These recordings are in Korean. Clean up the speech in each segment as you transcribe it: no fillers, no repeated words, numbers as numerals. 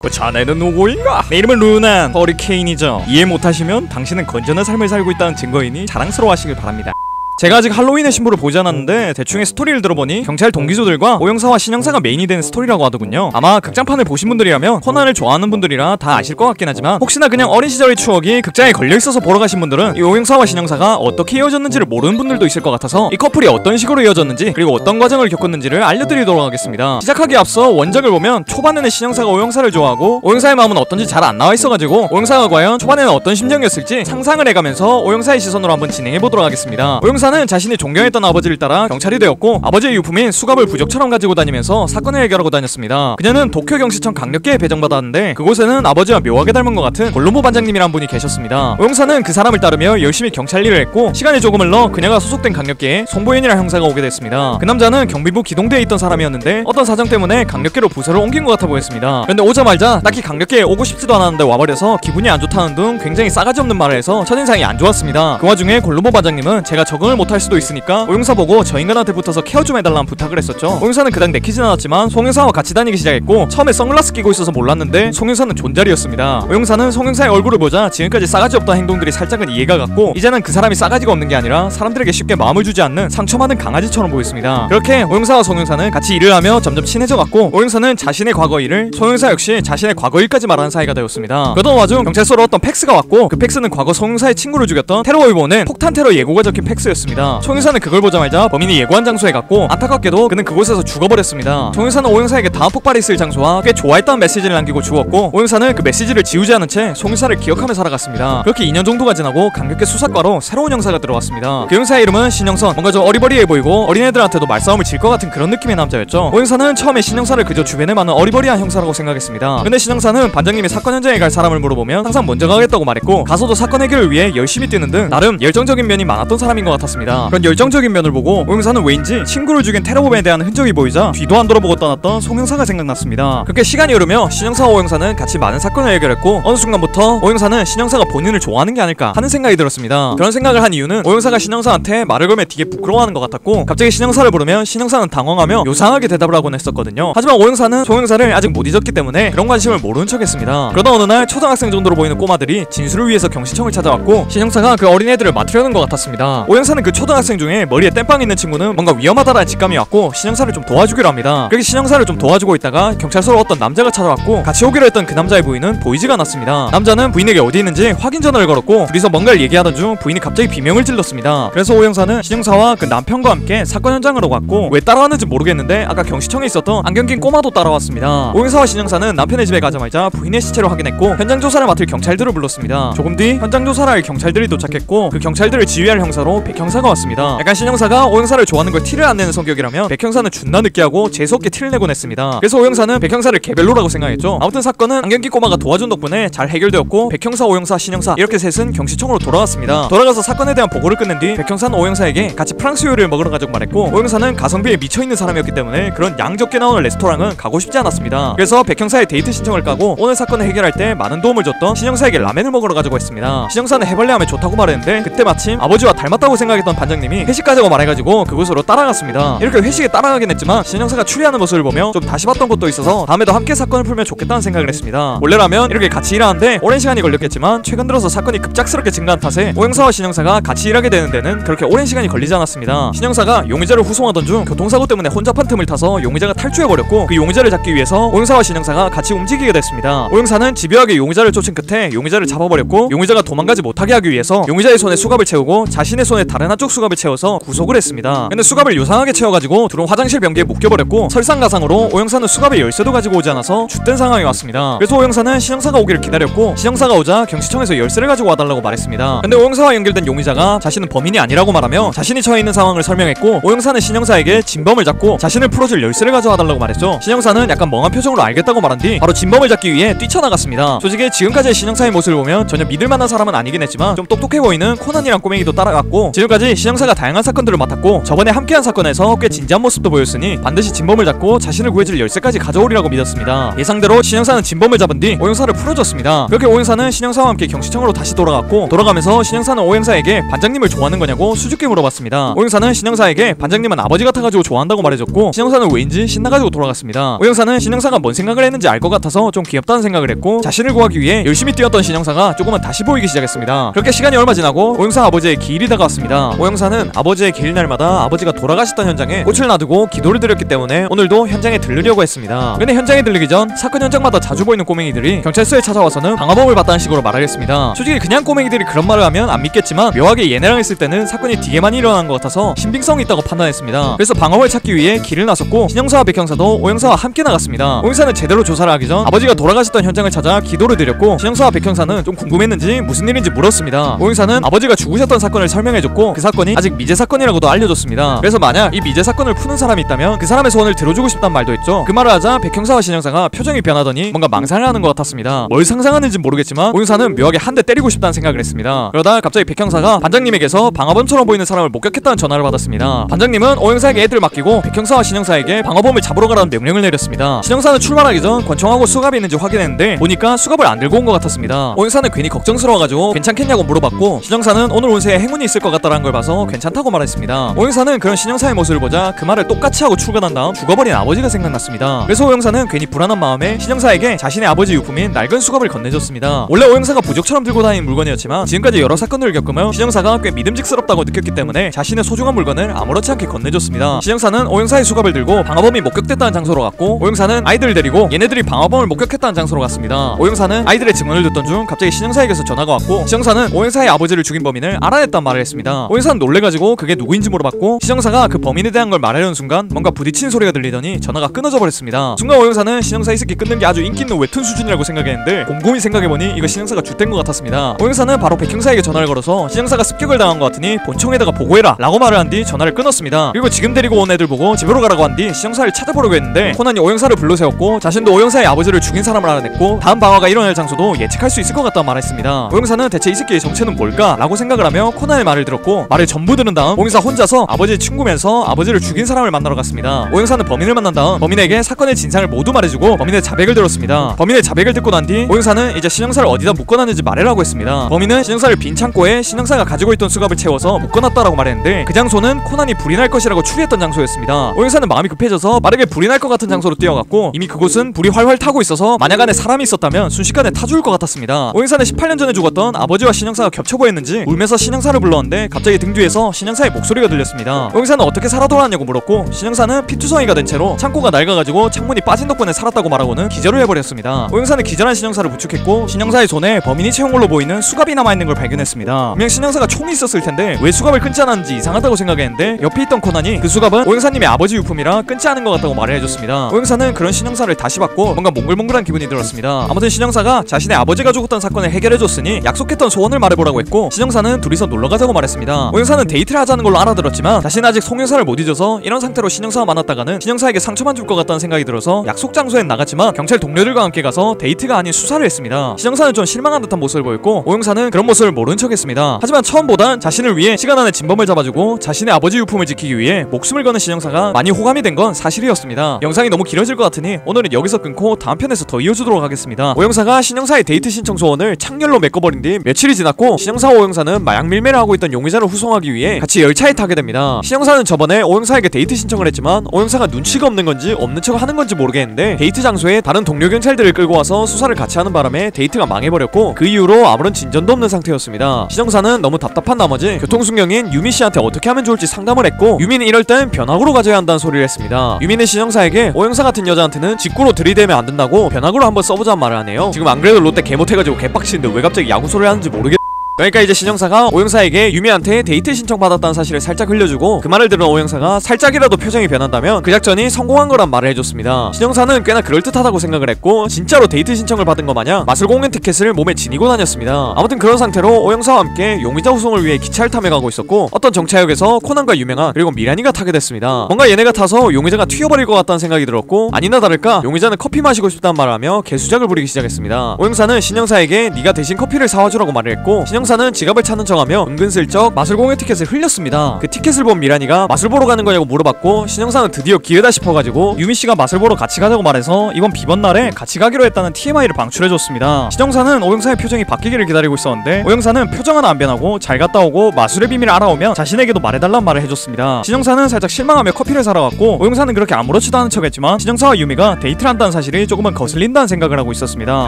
그 자네는 누구인가? 내 이름은 루난 허리케인이죠. 이해 못하시면 당신은 건전한 삶을 살고 있다는 증거이니 자랑스러워하시길 바랍니다. 제가 아직 할로윈의 신부를 보지 않았는데 대충의 스토리를 들어보니 경찰 동기조들과 오영사와 신영사가 메인이 되는 스토리라고 하더군요. 아마 극장판을 보신 분들이라면 코난을 좋아하는 분들이라 다 아실 것 같긴 하지만 혹시나 그냥 어린 시절의 추억이 극장에 걸려있어서 보러 가신 분들은 이 오영사와 신영사가 어떻게 이어졌는지를 모르는 분들도 있을 것 같아서 이 커플이 어떤 식으로 이어졌는지 그리고 어떤 과정을 겪었는지를 알려드리도록 하겠습니다. 시작하기에 앞서 원작을 보면 초반에는 신영사가 오영사를 좋아하고 오영사의 마음은 어떤지 잘 안 나와 있어가지고 오영사가 과연 초반에는 어떤 심정이었을지 상상을 해가면서 오영사의 시선으로 한번 진행해보도록 하겠습니다. 오영사는 자신이 존경했던 아버지를 따라 경찰이 되었고 아버지의 유품인 수갑을 부적처럼 가지고 다니면서 사건을 해결하고 다녔습니다. 그녀는 도쿄 경시청 강력계에 배정받았는데 그곳에는 아버지와 묘하게 닮은 것 같은 골로모 반장님이란 분이 계셨습니다. 오영사는 그 사람을 따르며 열심히 경찰 일을 했고 시간이 조금 흘러 그녀가 소속된 강력계에 송보현이라는 형사가 오게 됐습니다. 그 남자는 경비부 기동대에 있던 사람이었는데 어떤 사정 때문에 강력계로 부서를 옮긴 것 같아 보였습니다. 그런데 오자마자 딱히 강력계에 오고 싶지도 않았는데 와버려서 기분이 안 좋다는 등 굉장히 싸가지 없는 말을 해서 첫인상이 안 좋았습니다. 그 와중에 골로모 반장님은 제가 적응을 못할 수도 있으니까 오영사 보고 저 인간한테 붙어서 케어 좀 해달라는 부탁을 했었죠. 오영사는 그닥 내키진 않았지만 송영사와 같이 다니기 시작했고 처음에 선글라스 끼고 있어서 몰랐는데 송영사는 존잘이었습니다. 오영사는 송영사의 얼굴을 보자 지금까지 싸가지 없던 행동들이 살짝은 이해가 갔고 이제는 그 사람이 싸가지가 없는 게 아니라 사람들에게 쉽게 마음을 주지 않는 상처받은 강아지처럼 보였습니다. 그렇게 오영사와 송영사는 같이 일을 하며 점점 친해져갔고 오영사는 자신의 과거 일을 송영사 역시 자신의 과거 일까지 말하는 사이가 되었습니다. 그러던 와중 경찰서로 어떤 팩스가 왔고 그 팩스는 과거 송영사의 친구를 죽였던 테러범이 보낸 폭탄 테러 예고가 적힌 팩스였습니다. 송영사는 그걸 보자마자 범인이 예고한 장소에 갔고 안타깝게도 그는 그곳에서 죽어버렸습니다. 송영사는 오영사에게 다음 폭발이 있을 장소와 꽤 좋아했다는 메시지를 남기고 죽었고 오영사는 그 메시지를 지우지 않은 채 송영사를 기억하며 살아갔습니다. 그렇게 2년 정도가 지나고 강력계 수사과로 새로운 형사가 들어왔습니다. 그 형사의 이름은 신영선. 뭔가 좀 어리버리해 보이고 어린애들한테도 말싸움을 질 것 같은 그런 느낌의 남자였죠. 오영사는 처음에 신영사를 그저 주변에 많은 어리버리한 형사라고 생각했습니다. 근데 신영사는 반장님이 사건 현장에 갈 사람을 물어보면 항상 먼저 가겠다고 말했고 가서도 사건 해결을 위해 열심히 뛰는 등 나름 열정적인 면이 많았던 사람인 것 같았습니다. 그런 열정적인 면을 보고 오영사는 왜인지 친구를 죽인 테러범에 대한 흔적이 보이자 뒤도 안 돌아보고 떠났던 송영사가 생각났습니다. 그렇게 시간이 흐르며 신영사와 오영사는 같이 많은 사건을 해결했고 어느 순간부터 오영사는 신영사가 본인을 좋아하는 게 아닐까 하는 생각이 들었습니다. 그런 생각을 한 이유는 오영사가 신영사한테 말을 걸면 되게 부끄러워하는 것 같았고 갑자기 신영사를 부르면 신영사는 당황하며 요상하게 대답을 하곤 했었거든요. 하지만 오영사는 송영사를 아직 못 잊었기 때문에 그런 관심을 모르는 척했습니다. 그러다 어느 날 초등학생 정도로 보이는 꼬마들이 진술을 위해서 경시청을 찾아왔고 신영사가 그 어린애들을 맡으려는 것 같았습니다. 오영사는 그 초등학생 중에 머리에 땜빵 있는 친구는 뭔가 위험하다라는 직감이 왔고 신영사를 좀 도와주기로 합니다. 그렇게 신영사를 좀 도와주고 있다가 경찰서로 어떤 남자가 찾아왔고 같이 오기로 했던 그 남자의 부인은 보이지가 않았습니다. 남자는 부인에게 어디 있는지 확인 전화를 걸었고 둘이서 뭔가를 얘기하던 중 부인이 갑자기 비명을 질렀습니다. 그래서 오영사는 신영사와 그 남편과 함께 사건 현장으로 갔고 왜 따라왔는지 모르겠는데 아까 경시청에 있었던 안경 낀 꼬마도 따라왔습니다. 오영사와 신영사는 남편의 집에 가자마자 부인의 시체를 확인했고 현장 조사를 맡을 경찰들을 불렀습니다. 조금 뒤 현장 조사를 할 경찰들이 도착했고 그 경찰들을 지휘할 형사로 백형사가 왔습니다. 약간 신영사가 오영사를 좋아하는 걸 티를 안 내는 성격이라면 백형사는 존나 느끼하고 재수없게 티를 내곤 했습니다. 그래서 오영사는 백형사를 개별로라고 생각했죠. 아무튼 사건은 안경낀 꼬마가 도와준 덕분에 잘 해결되었고 백형사, 오영사, 신영사 이렇게 셋은 경시청으로 돌아왔습니다. 돌아가서 사건에 대한 보고를 끝낸 뒤 백형사는 오영사에게 같이 프랑스 요리를 먹으러 가자고 말했고 오영사는 가성비에 미쳐있는 사람이었기 때문에 그런 양 적게 나오는 레스토랑은 가고 싶지 않았습니다. 그래서 백형사의 데이트 신청을 까고 오늘 사건을 해결할 때 많은 도움을 줬던 신영사에게 라멘을 먹으러 가자고 했습니다. 신영사는 해벌레하면 좋다고 말했는데 그때 마침 아버지와 닮았다고 생각했던 반장님이 회식 가자고 말해가지고 그곳으로 따라갔습니다. 이렇게 회식에 따라가긴 했지만 신영사가 추리하는 모습을 보며 좀 다시 봤던 것도 있어서 다음에도 함께 사건을 풀면 좋겠다는 생각을 했습니다. 원래라면 이렇게 같이 일하는데 오랜 시간이 걸렸겠지만 최근 들어서 사건이 급작스럽게 증가한 탓에 오영사와 신영사가 같이 일하게 되는 데는 그렇게 오랜 시간이 걸리지 않았습니다. 신영사가 용의자를 후송하던 중 교통사고 때문에 혼잡한 틈을 타서 용의자가 탈주해버렸고 그 용의자를 잡기 위해서 오영사와 신영사가 같이 움직이게 됐습니다. 오영사는 집요하게 용의자를 쫓은 끝에 용의자를 잡아버렸고 용의자가 도망가지 못하게 하기 위해서 용의자의 손에 수갑을 채우고 자신의 손에 다른 한쪽 수갑을 채워서 구속을 했습니다. 근데 수갑을 요상하게 채워가지고 들어온 화장실 변기에 묶여버렸고 설상가상으로 오영사는 수갑의 열쇠도 가지고 오지 않아서 죗된 상황이 왔습니다. 그래서 오영사는 신영사가 오기를 기다렸고 신영사가 오자 경시청에서 열쇠를 가지고 와달라고 말했습니다. 근데 오영사와 연결된 용의자가 자신은 범인이 아니라고 말하며 자신이 처해 있는 상황을 설명했고 오영사는 신영사에게 진범을 잡고 자신을 풀어줄 열쇠를 가져와달라고 말했죠. 신영사는 약간 멍한 표정으로 알겠다고 말한 뒤 바로 진범을 잡기 위해 뛰쳐나갔습니다. 솔직히 지금까지의 신영사의 모습을 보면 전혀 믿을만한 사람은 아니긴 했지만 좀 똑똑해 보이는 코난이란 꼬맹이도 따라갔고 지금까지 지금까지 신형사가 다양한 사건들을 맡았고 저번에 함께한 사건에서 꽤 진지한 모습도 보였으니 반드시 진범을 잡고 자신을 구해줄 열쇠까지 가져오리라고 믿었습니다. 예상대로 신형사는 진범을 잡은 뒤 오형사를 풀어줬습니다. 그렇게 오형사는 신형사와 함께 경시청으로 다시 돌아갔고 돌아가면서 신형사는 오형사에게 반장님을 좋아하는 거냐고 수줍게 물어봤습니다. 오형사는 신형사에게 반장님은 아버지 같아가지고 좋아한다고 말해줬고 신형사는 왠지 신나가지고 돌아갔습니다. 오형사는 신형사가 뭔 생각을 했는지 알 것 같아서 좀 귀엽다는 생각을 했고 자신을 구하기 위해 열심히 뛰었던 신형사가 조금은 다시 보이기 시작했습니다. 그렇게 시간이 얼마 지나고 오형사 아버지의 기일이 다가왔습니다. 오형사는 아버지의 기일 날마다 아버지가 돌아가셨던 현장에 꽃을 놔두고 기도를 드렸기 때문에 오늘도 현장에 들르려고 했습니다. 근데 현장에 들르기 전 사건 현장마다 자주 보이는 꼬맹이들이 경찰서에 찾아와서는 방화범을 봤다는 식으로 말하겠습니다. 솔직히 그냥 꼬맹이들이 그런 말을 하면 안 믿겠지만 묘하게 얘네랑 있을 때는 사건이 되게 많이 일어난 것 같아서 신빙성이 있다고 판단했습니다. 그래서 방화범을 찾기 위해 길을 나섰고 신형사와 백형사도 오형사와 함께 나갔습니다. 오형사는 제대로 조사를 하기 전 아버지가 돌아가셨던 현장을 찾아 기도를 드렸고 신형사와 백형사는 좀 궁금했는지 무슨 일인지 물었습니다. 오형사는 아버지가 죽으셨던 사건을 설명해줬고 그 사건이 아직 미제 사건이라고도 알려줬습니다. 그래서 만약 이 미제 사건을 푸는 사람이 있다면 그 사람의 소원을 들어주고 싶단 말도 했죠. 그 말을 하자 백형사와 신형사가 표정이 변하더니 뭔가 망상을 하는 것 같았습니다. 뭘 상상하는지 모르겠지만 오형사는 묘하게 한 대 때리고 싶다는 생각을 했습니다. 그러다 갑자기 백형사가 반장님에게서 방화범처럼 보이는 사람을 목격했다는 전화를 받았습니다. 반장님은 오형사에게 애들을 맡기고 백형사와 신형사에게 방화범을 잡으러 가라는 명령을 내렸습니다. 신형사는 출발하기 전 권총하고 수갑이 있는지 확인했는데 보니까 수갑을 안 들고 온 것 같았습니다. 오형사는 괜히 걱정스러워가지고 괜찮겠냐고 물어봤고 신형사는 오늘 운세에 행운이 있을 것 같다라는 걸 봐서 괜찮다고 말했습니다. 오형사는 그런 신형사의 모습을 보자 그 말을 똑같이 하고 출근한 다음 죽어버린 아버지가 생각났습니다. 그래서 오형사는 괜히 불안한 마음에 신형사에게 자신의 아버지 유품인 낡은 수갑을 건네줬습니다. 원래 오형사가 부적처럼 들고 다니는 물건이었지만 지금까지 여러 사건들을 겪으며 신형사가 꽤 믿음직스럽다고 느꼈기 때문에 자신의 소중한 물건을 아무렇지 않게 건네줬습니다. 신형사는 오형사의 수갑을 들고 방화범이 목격됐다는 장소로 갔고 오형사는 아이들을 데리고 얘네들이 방화범을 목격했다는 장소로 갔습니다. 오형사는 아이들의 증언을 듣던 중 갑자기 신형사에게서 전화가 왔고 신형사는 오형사의 아버지를 죽인 범인을 알아냈단 말을 했습니다. 오형사는 놀래가지고 그게 누구인지 물어봤고 신형사가 그 범인에 대한 걸 말하려는 순간 뭔가 부딪히는 소리가 들리더니 전화가 끊어져 버렸습니다. 순간 오형사는 신형사 이 새끼 끊는 게 아주 인기 있는 웹툰 수준이라고 생각했는데 곰곰이 생각해보니 이거 신형사가 죗된 것 같았습니다. 오형사는 바로 백형사에게 전화를 걸어서 신형사가 습격을 당한 것 같으니 본청에다가 보고해라 라고 말을 한 뒤 전화를 끊었습니다. 그리고 지금 데리고 온 애들 보고 집으로 가라고 한 뒤 신형사를 찾아보려고 했는데 코난이 오형사를 불러세웠고 자신도 오형사의 아버지를 죽인 사람을 알아냈고 다음 방화가 일어날 장소도 예측할 수 있을 것 같다고 말했습니다. 오형사는 대체 이 새끼의 정체는 뭘까? 라고 생각을 하며 코난의 말을 들었고 말을 전부 들은 다음 오형사 혼자서 아버지의 친구면서 아버지를 죽인 사람을 만나러 갔습니다. 오형사는 범인을 만난 다음 범인에게 사건의 진상을 모두 말해주고 범인의 자백을 들었습니다. 범인의 자백을 듣고 난 뒤 오형사는 이제 신형사를 어디다 묶어놨는지 말해라고 했습니다. 범인은 신형사를 빈 창고에 신형사가 가지고 있던 수갑을 채워서 묶어놨다라고 말했는데 그 장소는 코난이 불이 날 것이라고 추리했던 장소였습니다. 오형사는 마음이 급해져서 빠르게 불이 날 것 같은 장소로 뛰어갔고 이미 그곳은 불이 활활 타고 있어서 만약 안에 사람이 있었다면 순식간에 타 죽을 것 같았습니다. 오형사는 18년 전에 죽었던 아버지와 신형사가 겹쳐 보였는지 울면서 신형사를 불렀는데 갑자기 등 뒤에서 신형사의 목소리가 들렸습니다. 오형사는 어떻게 살아 돌아왔냐고 물었고 신형사는 피투성이가 된 채로 창고가 낡아가지고 창문이 빠진 덕분에 살았다고 말하고는 기절을 해버렸습니다. 오형사는 기절한 신형사를 부축했고 신형사의 손에 범인이 채운 걸로 보이는 수갑이 남아있는 걸 발견했습니다. 분명 신형사가 총이 있었을 텐데 왜 수갑을 끊지 않았는지 이상하다고 생각했는데 옆에 있던 코난이 그 수갑은 오형사님의 아버지 유품이라 끊지 않은 것 같다고 말을 해줬습니다. 오형사는 그런 신형사를 다시 받고 뭔가 몽글몽글한 기분이 들었습니다. 아무튼 신형사가 자신의 아버지가 죽었던 사건을 해결해줬으니 약속했던 소원을 말해보라고 했고 신형사는 둘이서 놀러가자고 말했습니다. 오형사는 데이트를 하자는 걸로 알아들었지만 자신은 아직 송형사를 못 잊어서 이런 상태로 신형사와 만났다가는 신형사에게 상처만 줄 것 같다는 생각이 들어서 약속 장소엔 나갔지만 경찰 동료들과 함께 가서 데이트가 아닌 수사를 했습니다. 신형사는 좀 실망한 듯한 모습을 보였고 오형사는 그런 모습을 모른 척했습니다. 하지만 처음보단 자신을 위해 시간 안에 진범을 잡아주고 자신의 아버지 유품을 지키기 위해 목숨을 거는 신형사가 많이 호감이 된 건 사실이었습니다. 영상이 너무 길어질 것 같으니 오늘은 여기서 끊고 다음 편에서 더 이어주도록 하겠습니다. 오형사가 신형사의 데이트 신청 소원을 창렬로 메꿔버린 뒤 며칠이 지났고 신형사와 오형사는 마약 밀매를 하고 있던 용의자를 후송하기 위해 같이 열차에 타게 됩니다. 신형사는 저번에 오형사에게 데이트 신청을 했지만 오형사가 눈치가 없는 건지 없는 척 하는 건지 모르겠는데 데이트 장소에 다른 동료 경찰들을 끌고 와서 수사를 같이 하는 바람에 데이트가 망해버렸고 그 이후로 아무런 진전도 없는 상태였습니다. 신형사는 너무 답답한 나머지 교통순경인 유미씨한테 어떻게 하면 좋을지 상담을 했고 유미는 이럴 땐 변학으로 가져야 한다는 소리를 했습니다. 유미는 신형사에게 오형사 같은 여자한테는 직구로 들이대면 안 된다고 변학으로 한번 써보자는 말을 하네요. 지금 안 그래도 롯데 개못해가지고 개빡치는데 왜 갑자기 야구 소리 하는지 모르겠. 그러니까 이제 신형사가 오형사에게 유미한테 데이트 신청받았다는 사실을 살짝 흘려주고 그 말을 들은 오형사가 살짝이라도 표정이 변한다면 그 작전이 성공한 거란 말을 해줬습니다. 신형사는 꽤나 그럴듯하다고 생각을 했고 진짜로 데이트 신청을 받은 것 마냥 마술공연 티켓을 몸에 지니고 다녔습니다. 아무튼 그런 상태로 오형사와 함께 용의자 후송을 위해 기차를 타며 가고 있었고 어떤 정차역에서 코난과 유명한 그리고 미란이가 타게 됐습니다. 뭔가 얘네가 타서 용의자가 튀어버릴 것 같다는 생각이 들었고 아니나 다를까 용의자는 커피 마시고 싶다는 말을 하며 개수작을 부리기 시작했습니다. 오형사는 신형사에게 네가 대신 커피를 사와주라고 말을 했고 신형사는 신영사는 지갑을 찾는 척하며 은근슬쩍 마술공예 티켓을 흘렸습니다. 그 티켓을 본 미란이가 마술 보러 가는 거냐고 물어봤고, 신영사는 드디어 기회다 싶어가지고 유미씨가 마술 보러 같이 가자고 말해서 이번 비번 날에 같이 가기로 했다는 TMI를 방출해줬습니다. 신영사는 오영사의 표정이 바뀌기를 기다리고 있었는데 오영사는 표정 하나 안 변하고 잘 갔다 오고 마술의 비밀을 알아오면 자신에게도 말해달란 말을 해줬습니다. 신영사는 살짝 실망하며 커피를 사러 갔고, 오영사는 그렇게 아무렇지도 않은 척했지만 신영사와 유미가 데이트를 한다는 사실이 조금은 거슬린다는 생각을 하고 있었습니다.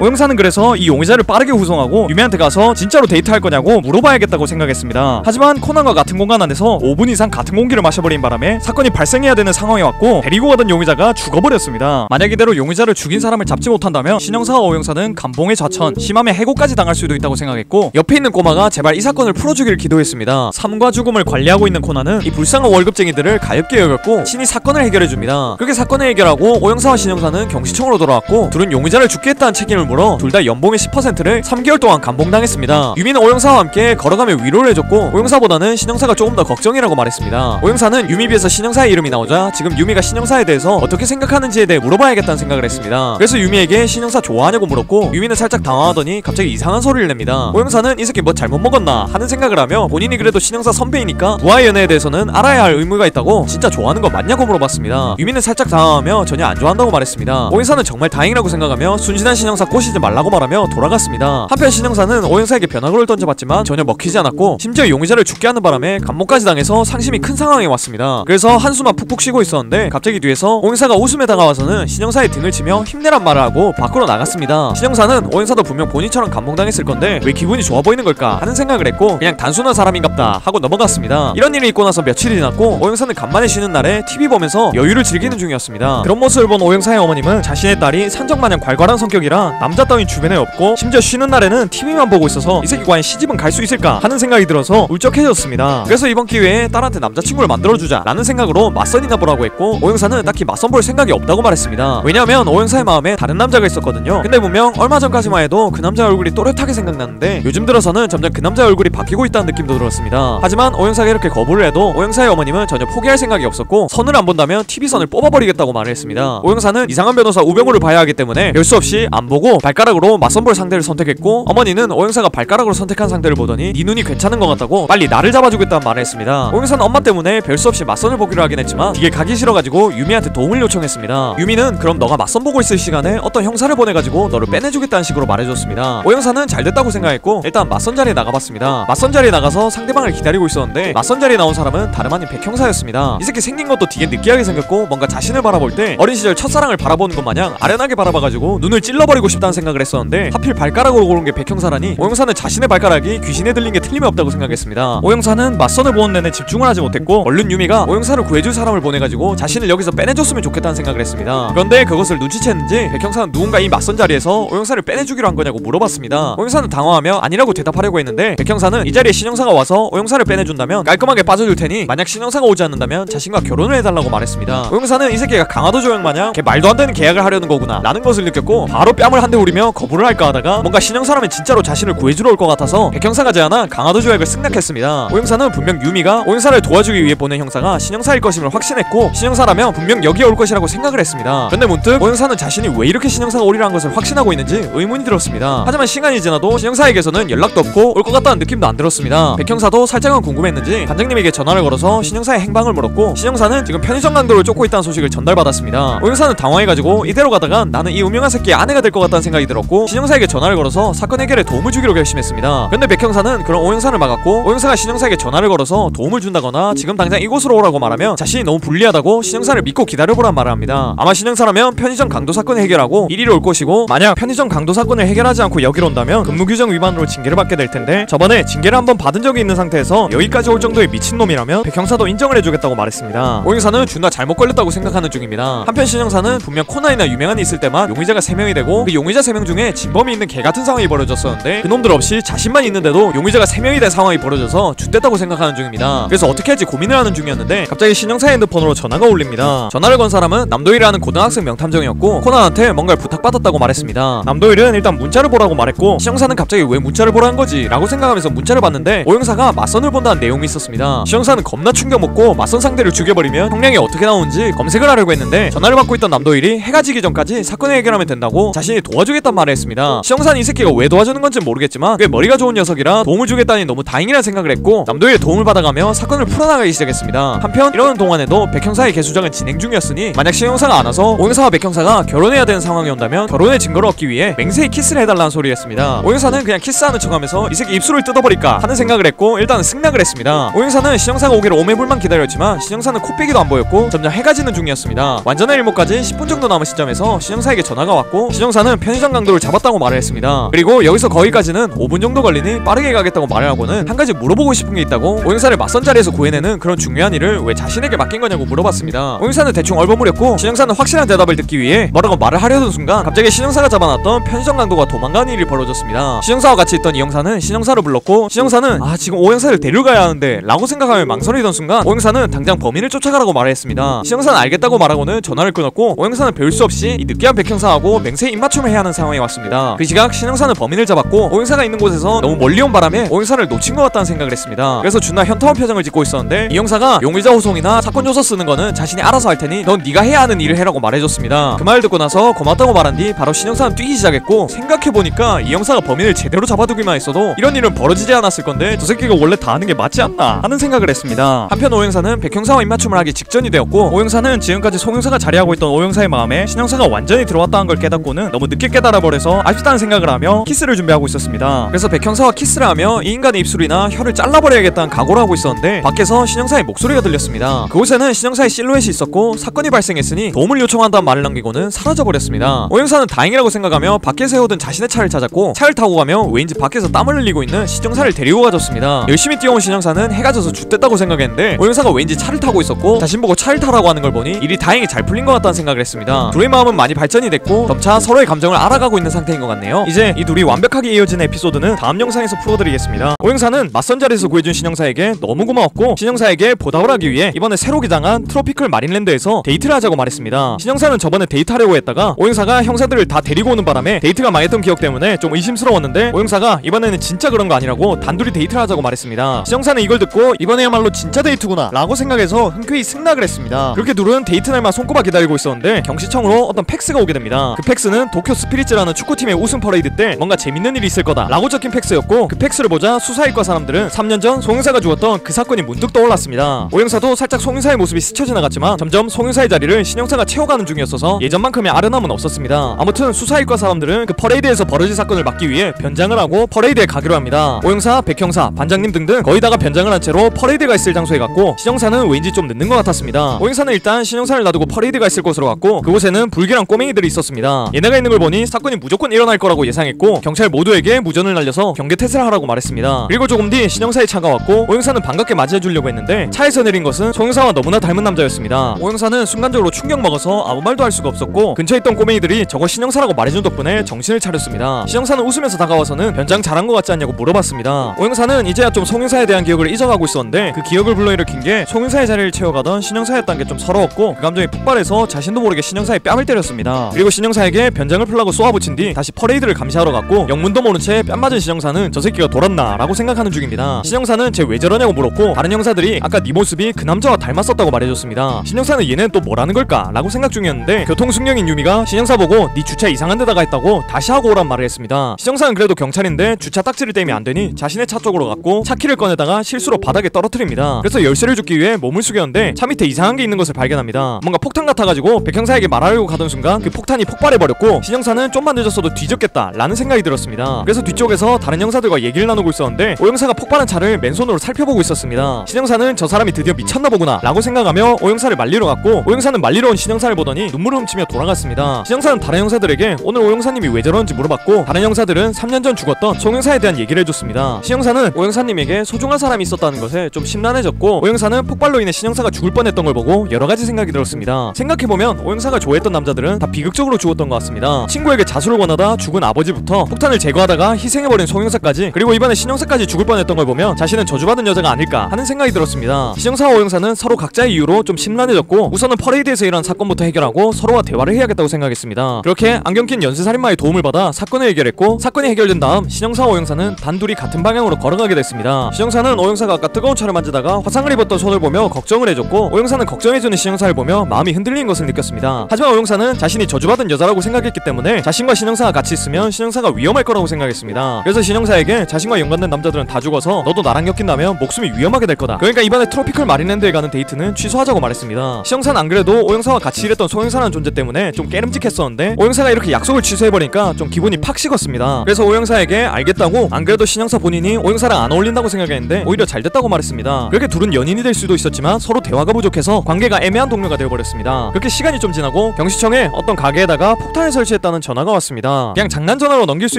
오영사는 그래서 이 용의자를 빠르게 후송하고 유미한테 가서 진짜로 데이트할 거냐고 물어봐야겠다고 생각했습니다. 하지만 코난과 같은 공간 안에서 5분 이상 같은 공기를 마셔버린 바람에 사건이 발생해야 되는 상황이 왔고, 데리고 가던 용의자가 죽어버렸습니다. 만약 이대로 용의자를 죽인 사람을 잡지 못한다면 신영사와 오영사는 감봉의 좌천, 심하면 해고까지 당할 수도 있다고 생각했고, 옆에 있는 꼬마가 제발 이 사건을 풀어주길 기도했습니다. 삶과 죽음을 관리하고 있는 코난은 이 불쌍한 월급쟁이들을 가엾게 여겼고 신이 사건을 해결해줍니다. 그렇게 사건을 해결하고 오영사와 신영사는 경시청으로 돌아왔고, 둘은 용의자를 죽게 했다는 책임을 물어 둘 다 연봉의 10%를 3개월 동안 감봉당했습니다. 유미는 오영사와 함께 걸어가며 위로를 해줬고, 오영사보다는 신영사가 조금 더 걱정이라고 말했습니다. 오영사는 유미 비에서 신영사의 이름이 나오자 지금 유미가 신영사에 대해서 어떻게 생각하는지에 대해 물어봐야겠다는 생각을 했습니다. 그래서 유미에게 신영사 좋아하냐고 물었고, 유미는 살짝 당황하더니 갑자기 이상한 소리를 냅니다. 오영사는 이 새끼 뭐 잘못 먹었나 하는 생각을 하며 본인이 그래도 신영사 선배이니까 부하의 연애에 대해서는 알아야 할 의무가 있다고 진짜 좋아하는 거 맞냐고 물어봤습니다. 유미는 살짝 당황하며 전혀 안 좋아한다고 말했습니다. 오영사는 정말 다행이라고 생각하며 순진한 신영사 꼬시지 말라고 말하며 돌아갔습니다. 한편 신영사는 오영사에게 변화구를 던져봤지만 전혀 먹히지 않았고, 심지어 용의자를 죽게 하는 바람에 감옥까지 당해서 상심이 큰 상황에 왔습니다. 그래서 한숨만 푹푹 쉬고 있었는데 갑자기 뒤에서 오영사가 웃음에 다가와서는 신영사의 등을 치며 힘내란 말을 하고 밖으로 나갔습니다. 신영사는 오영사도 분명 본인처럼 감봉당했을 건데 왜 기분이 좋아 보이는 걸까 하는 생각을 했고, 그냥 단순한 사람인갑다 하고 넘어갔습니다. 이런 일이 있고 나서 며칠이 지났고, 오영사는 간만에 쉬는 날에 TV 보면서 여유를 즐기는 중이었습니다. 그런 모습을 본 오영사의 어머님은 자신의 딸이 산적마냥 괄괄한 성격이라 남자 따윈 주변에 없고, 심지어 쉬는 날에는 TV만 보고 있어서 이 새끼 과연 시집은 갈 수 있을까 하는 생각이 들어서 울적해졌습니다. 그래서 이번 기회에 딸한테 남자친구를 만들어주자 라는 생각으로 맞선이나 보라고 했고, 오영사는 딱히 맞선 볼 생각이 없다고 말했습니다. 왜냐하면 오영사의 마음에 다른 남자가 있었거든요. 근데 분명 얼마 전까지만 해도 그 남자 얼굴이 또렷하게 생각났는데 요즘 들어서는 점점 그 남자 얼굴이 바뀌고 있다는 느낌도 들었습니다. 하지만 오영사가 이렇게 거부를 해도 오영사의 어머님은 전혀 포기할 생각이 없었고, 선을 안 본다면 TV선을 뽑아버리겠다고 말을 했습니다. 오영사는 이상한 변호사 우병우를 봐야 하기 때문에 별 수 없이 안 보고 발가락으로 맞선 볼 상대를 선택했고, 어머니는 오영사가 발가락으로 선택한 상대를 보더니 네 눈이 괜찮은 것 같다고 빨리 나를 잡아주겠다는 말을 했습니다. 오영사는 엄마 때문에 별 수 없이 맞선을 보기로 하긴 했지만 이게 가기 싫어가지고 유미한테 도움을 요청했습니다. 유미는 그럼 너가 맞선 보고 있을 시간에 어떤 형사를 보내가지고 너를 빼내주겠다는 식으로 말해줬습니다. 오영사는 잘 됐다고 생각했고 일단 맞선 자리에 나가봤습니다. 맞선 자리에 나가서 상대방을 기다리고 있었는데 맞선 자리에 나온 사람은 다름 아닌 백형사였습니다. 이 새끼 생긴 것도 되게 느끼하게 생겼고, 뭔가 자신을 바라볼 때 어린 시절 첫사랑을 바라보는 것 마냥 아련하게 바라봐가지고 눈을 찔러버리고 싶다는 생각을 했었는데, 하필 발가락으로 고른 게 백형사라니 오영사는 자신의 발가락이 귀신에 들린 게 틀림이 없다고 생각했습니다. 오영사는 맞선을 보는 내내 집중을 하지 못했고, 얼른 유미가 오영사를 구해줄 사람을 보내가지고 자신을 여기서 빼내줬으면 좋겠다는 생각을 했습니다. 그런데 그것을 눈치챘는지 백형사는 누군가 이 맞선 자리에서 오영사를 빼내주기로 한 거냐고 물어봤습니다. 오영사는 당황하며 아니라고 대답하려고 했는데, 백형사는 이 자리에 신영사가 와서 오영사를 빼내준다면 깔끔하게 빠져줄 테니 만약 신영사가 오지 않는다면 자신과 결혼을 해달라고 말했습니다. 오영사는 이 새끼가 강화도 조약 마냥 걔 말도 안 되는 계약을 하려는 거구나 라는 것을 느꼈고, 바로 뺨을 한 대 우리며 거부를 할까 하다가 뭔가 신영사라면 진짜로 자신을 구해주러 올 것 같아서 백형사가 제안한 강화도 조약을 승낙했습니다. 오영사는 분명 유미가 오영사를 도와주기 위해 보낸 형사가 신영사일 것임을 확신했고, 신영사라면 분명 여기에 올 것이라고 생각을 했습니다. 그런데 문득 오영사는 자신이 왜 이렇게 신영사가 오리라 한 것을 확신하고 있는지 의문이 들었습니다. 하지만 시간이 지나도 신영사에게서는 연락도 없고 올 것 같다는 느낌도 안 들었습니다. 백형사도 살짝은 궁금했는지 반장님에게 전화를 걸어서 신영사의 행방을 물었고, 신영사는 지금 편의점 강도를 쫓고 있다는 소식을 전달받았습니다. 오영사는 당황해가지고 이대로 가다간 나는 이 음흉한 새끼의 아내가 될 것 같다는 생각이 들었고, 신영사에게 전화를 걸어서 사건 해결에 도움을 주기로 결심했습니다. 그런데 백형사는 그런 오영사를 막았고, 오영사가 신영사에게 전화를 걸어서 도움을 준다거나 지금 당장 이곳으로 오라고 말하면 자신이 너무 불리하다고 신영사를 믿고 기다려보란 말을 합니다. 아마 신영사라면 편의점 강도 사건을 해결하고 이리로 올 것이고, 만약 편의점 강도 사건을 해결하지 않고 여기로 온다면 근무규정 위반으로 징계를 받게 될 텐데, 저번에 징계를 한번 받은 적이 있는 상태에서 여기까지 올 정도의 미친놈이라면 백형사도 인정을 해주겠다고 말했습니다. 오영사는 준나 잘못 걸렸다고 생각하는 중입니다. 한편 신영사는 분명 코난이나 유명한이 있을 때만 용의자가 3명이 되고, 그 용의자 3명 중에 진범이 있는 개같은 상황이 벌어졌었는데 그놈들 없이 자신만 있는데도 용의자가 3명이 된 상황이 벌어져서 쭌됐다고 생각하는 중입니다. 그래서 어떻게 할지 고민을 하는 중이었는데 갑자기 신영사의 핸드폰으로 전화가 울립니다. 전화를 건 사람은 남도일이라는 고등학생 명탐정이었고, 코난한테 뭔가를 부탁받았다고 말했습니다. 남도일은 일단 문자를 보라고 말했고, 신영사는 갑자기 왜 문자를 보라는 거지 라고 생각하면서 문자를 봤는데 오영사가 맞선을 본다는 내용이 있었습니다. 신영사는 겁나 충격 먹고 맞선 상대를 죽여버리면 형량이 어떻게 나오는지 검색을 하려고 했는데, 전화를 받고 있던 남도일이 해가 지기 전까지 사건을 해결하면 된다고 자신이 도와주겠단 말을 했습니다. 신영사는 이 새끼가 왜 도와주는 건지 모르겠지만 꽤 머리가 좋은 좋은 녀석이라 도움을 주겠다니 너무 다행이라는 생각을 했고 남도의 도움을 받아가며 사건을 풀어나가기 시작했습니다. 한편 이러는 동안에도 백형사의 개수작은 진행 중이었으니 만약 신형사가 안 와서 오형사와 백형사가 결혼해야 되는 상황이 온다면 결혼의 증거를 얻기 위해 맹세히 키스를 해달라는 소리였습니다. 오형사는 그냥 키스하는 척하면서 이 새끼 입술을 뜯어버릴까 하는 생각을 했고 일단은 승낙을 했습니다. 오형사는 신형사가 오기를 오매불만 기다렸지만 신형사는 코빼기도 안 보였고 점점 해가 지는 중이었습니다. 완전한 일몰까지 10분 정도 남은 시점에서 신형사에게 전화가 왔고 신형사는 편의점 강도를 잡았다고 말을 했습니다. 그리고 여기서 거기까지는 5분 정도 걸리니 빠르게 가겠다고 말을 하고는 한 가지 물어보고 싶은 게 있다고 오형사를 맞선 자리에서 구해내는 그런 중요한 일을 왜 자신에게 맡긴 거냐고 물어봤습니다. 오형사는 대충 얼버무렸고 신형사는 확실한 대답을 듣기 위해 뭐라고 말을 하려던 순간 갑자기 신형사가 잡아놨던 편의점 강도가 도망가는 일이 벌어졌습니다. 신형사와 같이 있던 이 형사는 신형사를 불렀고 신형사는 지금 오형사를 데려가야 하는데 라고 생각하며 망설이던 순간 오형사는 당장 범인을 쫓아가라고 말을 했습니다. 신형사는 알겠다고 말하고는 전화를 끊었고 오형사는 배울 수 없이 이 느끼한 백형사하고 맹세히 입맞춤을 해야 하는 상황이 왔습니다. 그 시각 신형사는 범인을 잡았고 오형사가 있는 곳에서 너무 멀리 온 바람에 오형사를 놓친 것 같다는 생각을 했습니다. 그래서 존나 현타운 표정을 짓고 있었는데 이 형사가 용의자 호송이나 사건 조서 쓰는 거는 자신이 알아서 할 테니 넌 네가 해야 하는 일을 해라고 말해줬습니다. 그 말을 듣고 나서 고맙다고 말한 뒤 바로 신형사는 뛰기 시작했고 생각해보니까 이 형사가 범인을 제대로 잡아두기만 했어도 이런 일은 벌어지지 않았을 건데 저 새끼가 원래 다 하는 게 맞지 않나 하는 생각을 했습니다. 한편 오형사는 백형사와 입맞춤을 하기 직전이 되었고 오형사는 지금까지 송형사가 자리하고 있던 오형사의 마음에 신형사가 완전히 들어왔다는 걸 깨닫고는 너무 늦게 깨달아버려서 아쉽다는 생각을 하며 키스를 준비하고 있었습니다. 그래서 백형사와 키스를 하며 이 인간의 입술이나 혀를 잘라버려야겠다는 각오를 하고 있었는데 밖에서 신형사의 목소리가 들렸습니다. 그곳에는 신형사의 실루엣이 있었고 사건이 발생했으니 도움을 요청한다는 말을 남기고는 사라져버렸습니다. 오형사는 다행이라고 생각하며 밖에 세우던 자신의 차를 찾았고 차를 타고 가며 왠지 밖에서 땀을 흘리고 있는 신형사를 데리고 가줬습니다. 열심히 뛰어온 신형사는 해가 져서 쭌됐다고 생각했는데 오형사가 왠지 차를 타고 있었고 자신 보고 차를 타라고 하는 걸 보니 일이 다행히 잘 풀린 것 같다는 생각을 했습니다. 둘의 마음은 많이 발전이 됐고 점차 서로의 감정을 알아가고 있는 상태인 것 같네요. 이제 이 둘이 완벽하게 이어진 에피소드는 다음 영상에서 풀어드리겠습니다. 오형사는 맞선 자리에서 구해준 신형사에게 너무 고마웠고 신형사에게 보답을 하기 위해 이번에 새로 개장한 트로피컬 마린랜드에서 데이트를 하자고 말했습니다. 신형사는 저번에 데이트하려고 했다가 오형사가 형사들을 다 데리고 오는 바람에 데이트가 망했던 기억 때문에 좀 의심스러웠는데 오형사가 이번에는 진짜 그런 거 아니라고 단둘이 데이트를 하자고 말했습니다. 신형사는 이걸 듣고 이번에야말로 진짜 데이트구나 라고 생각해서 흔쾌히 승낙을 했습니다. 그렇게 둘은 데이트 날만 손꼽아 기다리고 있었는데 경시청으로 어떤 팩스가 오게 됩니다. 그 팩스는 도쿄 스피릿즈라는 축구팀의 우승 퍼레이드 때 뭔가 재밌는 일이 있을 거다 라고 적힌 팩스였고 그 팩스를 보자 수사일과 사람들은 3년 전 송형사가 죽었던 그 사건이 문득 떠올랐습니다. 오형사도 살짝 송형사의 모습이 스쳐 지나갔지만 점점 송형사의 자리를 신형사가 채워가는 중이었어서 예전만큼의 아련함은 없었습니다. 아무튼 수사일과 사람들은 그 퍼레이드에서 벌어진 사건을 막기 위해 변장을 하고 퍼레이드에 가기로 합니다. 오형사, 백형사, 반장님 등등 거의 다가 변장을 한 채로 퍼레이드가 있을 장소에 갔고 신형사는 왠지 좀 늦는 것 같았습니다. 오형사는 일단 신형사를 놔두고 퍼레이드가 있을 곳으로 갔고 그곳에는 불길한 꼬맹이들이 있었습니다. 얘네가 있는 걸 보니 사건이 무조건 일어날 거라고 예상했고 경찰 모두에게 무전을 날려서 경계태세를 하라고 말했습니다. 그리고 조금 뒤 신형사의 차가 왔고 오형사는 반갑게 맞이해주려고 했는데 차에서 내린 것은 송형사와 너무나 닮은 남자였습니다. 오형사는 순간적으로 충격 먹어서 아무 말도 할 수가 없었고 근처에 있던 꼬맹이들이 저거 신형사라고 말해준 덕분에 정신을 차렸습니다. 신형사는 웃으면서 다가와서는 변장 잘한 것 같지 않냐고 물어봤습니다. 오형사는 이제야 좀 송형사에 대한 기억을 잊어가고 있었는데 그 기억을 불러일으킨 게 송형사의 자리를 채워가던 신형사였다는 게 좀 서러웠고 그 감정이 폭발해서 자신도 모르게 신형사의 뺨을 때렸습니다. 그리고 신형사에게 변장을 풀라고 쏘아붙인 뒤 다시 퍼레이드를 감시하러 갔고 영문도 모른 채 뺨 맞은 신형사는 저 새끼가 돌았나 라고 생각하는 중입니다. 신형사는 쟤 왜 저러냐고 물었고 다른 형사들이 아까 네 모습이 그 남자와 닮았었다고 말해줬습니다. 신형사는 얘는 또 뭐라는 걸까 라고 생각 중이었는데 교통숙령인 유미가 신형사 보고 네 주차 이상한 데다가 했다고 다시 하고 오란 말을 했습니다. 신형사는 그래도 경찰인데 주차 딱지를 떼면 안 되니 자신의 차 쪽으로 갔고 차키를 꺼내다가 실수로 바닥에 떨어뜨립니다. 그래서 열쇠를 줍기 위해 몸을 숙였는데 차 밑에 이상한 게 있는 것을 발견합니다. 뭔가 폭탄 같아가지고 백형사에게 말하려고 가던 순간 그 폭탄이 폭발해버렸고 신형사는 좀만 늦었어도 뒤졌겠다 라는 생각이 들었습니다. 그래서 뒤쪽에서 다른 형사들과 얘기를 나누고 있었는데 오형사가 폭발한 차를 맨손으로 살펴보고 있었습니다. 신형사는 저 사람이 드디어 미쳤나 보구나 라고 생각하며 오형사를 말리러 갔고 오형사는 말리러 온 신형사를 보더니 눈물을 훔치며 돌아갔습니다. 신형사는 다른 형사들에게 오늘 오형사님이 왜 저러는지 물어봤고 다른 형사들은 3년 전 죽었던 송형사에 대한 얘기를 해줬습니다. 신형사는 오형사님에게 소중한 사람이 있었다는 것에 좀 심란해졌고 오형사는 폭발로 인해 신형사가 죽을 뻔했던 걸 보고 여러가지 생각이 들었습니다. 생각해보면 오형사가 좋아했던 남자들은 다 비극적으로 죽었던 것 같습니다. 친구에게 자수를 권하다 죽은 아버지부터 폭탄을 제거하다가 희생해버린 송형사까지 그리고 이번에 신형사까지 죽을 뻔했던 걸 보면 자신은 저주받은 여자가 아닐까 하는 생각이 들었습니다. 신형사와 오형사는 서로 각자의 이유로 좀 심란해졌고 우선은 퍼레이드에서 일어난 사건부터 해결하고 서로와 대화를 해야겠다고 생각했습니다. 그렇게 안경 낀 연쇄살인마의 도움을 받아 사건을 해결했고 사건이 해결된 다음 신형사와 오형사는 단둘이 같은 방향으로 걸어가게 됐습니다. 신형사는 오형사가 아까 뜨거운 차를 만지다가 화상을 입었던 손을 보며 걱정을 해줬고 오형사는 걱정해주는 신형사를 보며 마음이 흔들리는 것을 느꼈습니다. 하지만 오형사는 자신이 저주받은 여자라고 생각했기 때문에 자신과 신형사가 같이 있으면 신형사가 위험할 거라고 생각했습니다. 그래서 신형사는 신영사에게 자신과 연관된 남자들은 다 죽어서 너도 나랑 엮인다면 목숨이 위험하게 될 거다. 그러니까 이번에 트로피컬 마린랜드에 가는 데이트는 취소하자고 말했습니다. 신영사는 안 그래도 오영사와 같이 일했던 송영사라는 존재 때문에 좀 깨름직했었는데 오영사가 이렇게 약속을 취소해버리니까 좀 기분이 팍 식었습니다. 그래서 오영사에게 알겠다고, 안 그래도 신영사 본인이 오영사랑 안 어울린다고 생각했는데 오히려 잘 됐다고 말했습니다. 그렇게 둘은 연인이 될 수도 있었지만 서로 대화가 부족해서 관계가 애매한 동료가 되어버렸습니다. 그렇게 시간이 좀 지나고 경시청에 어떤 가게에다가 폭탄을 설치했다는 전화가 왔습니다. 그냥 장난 전화로 넘길 수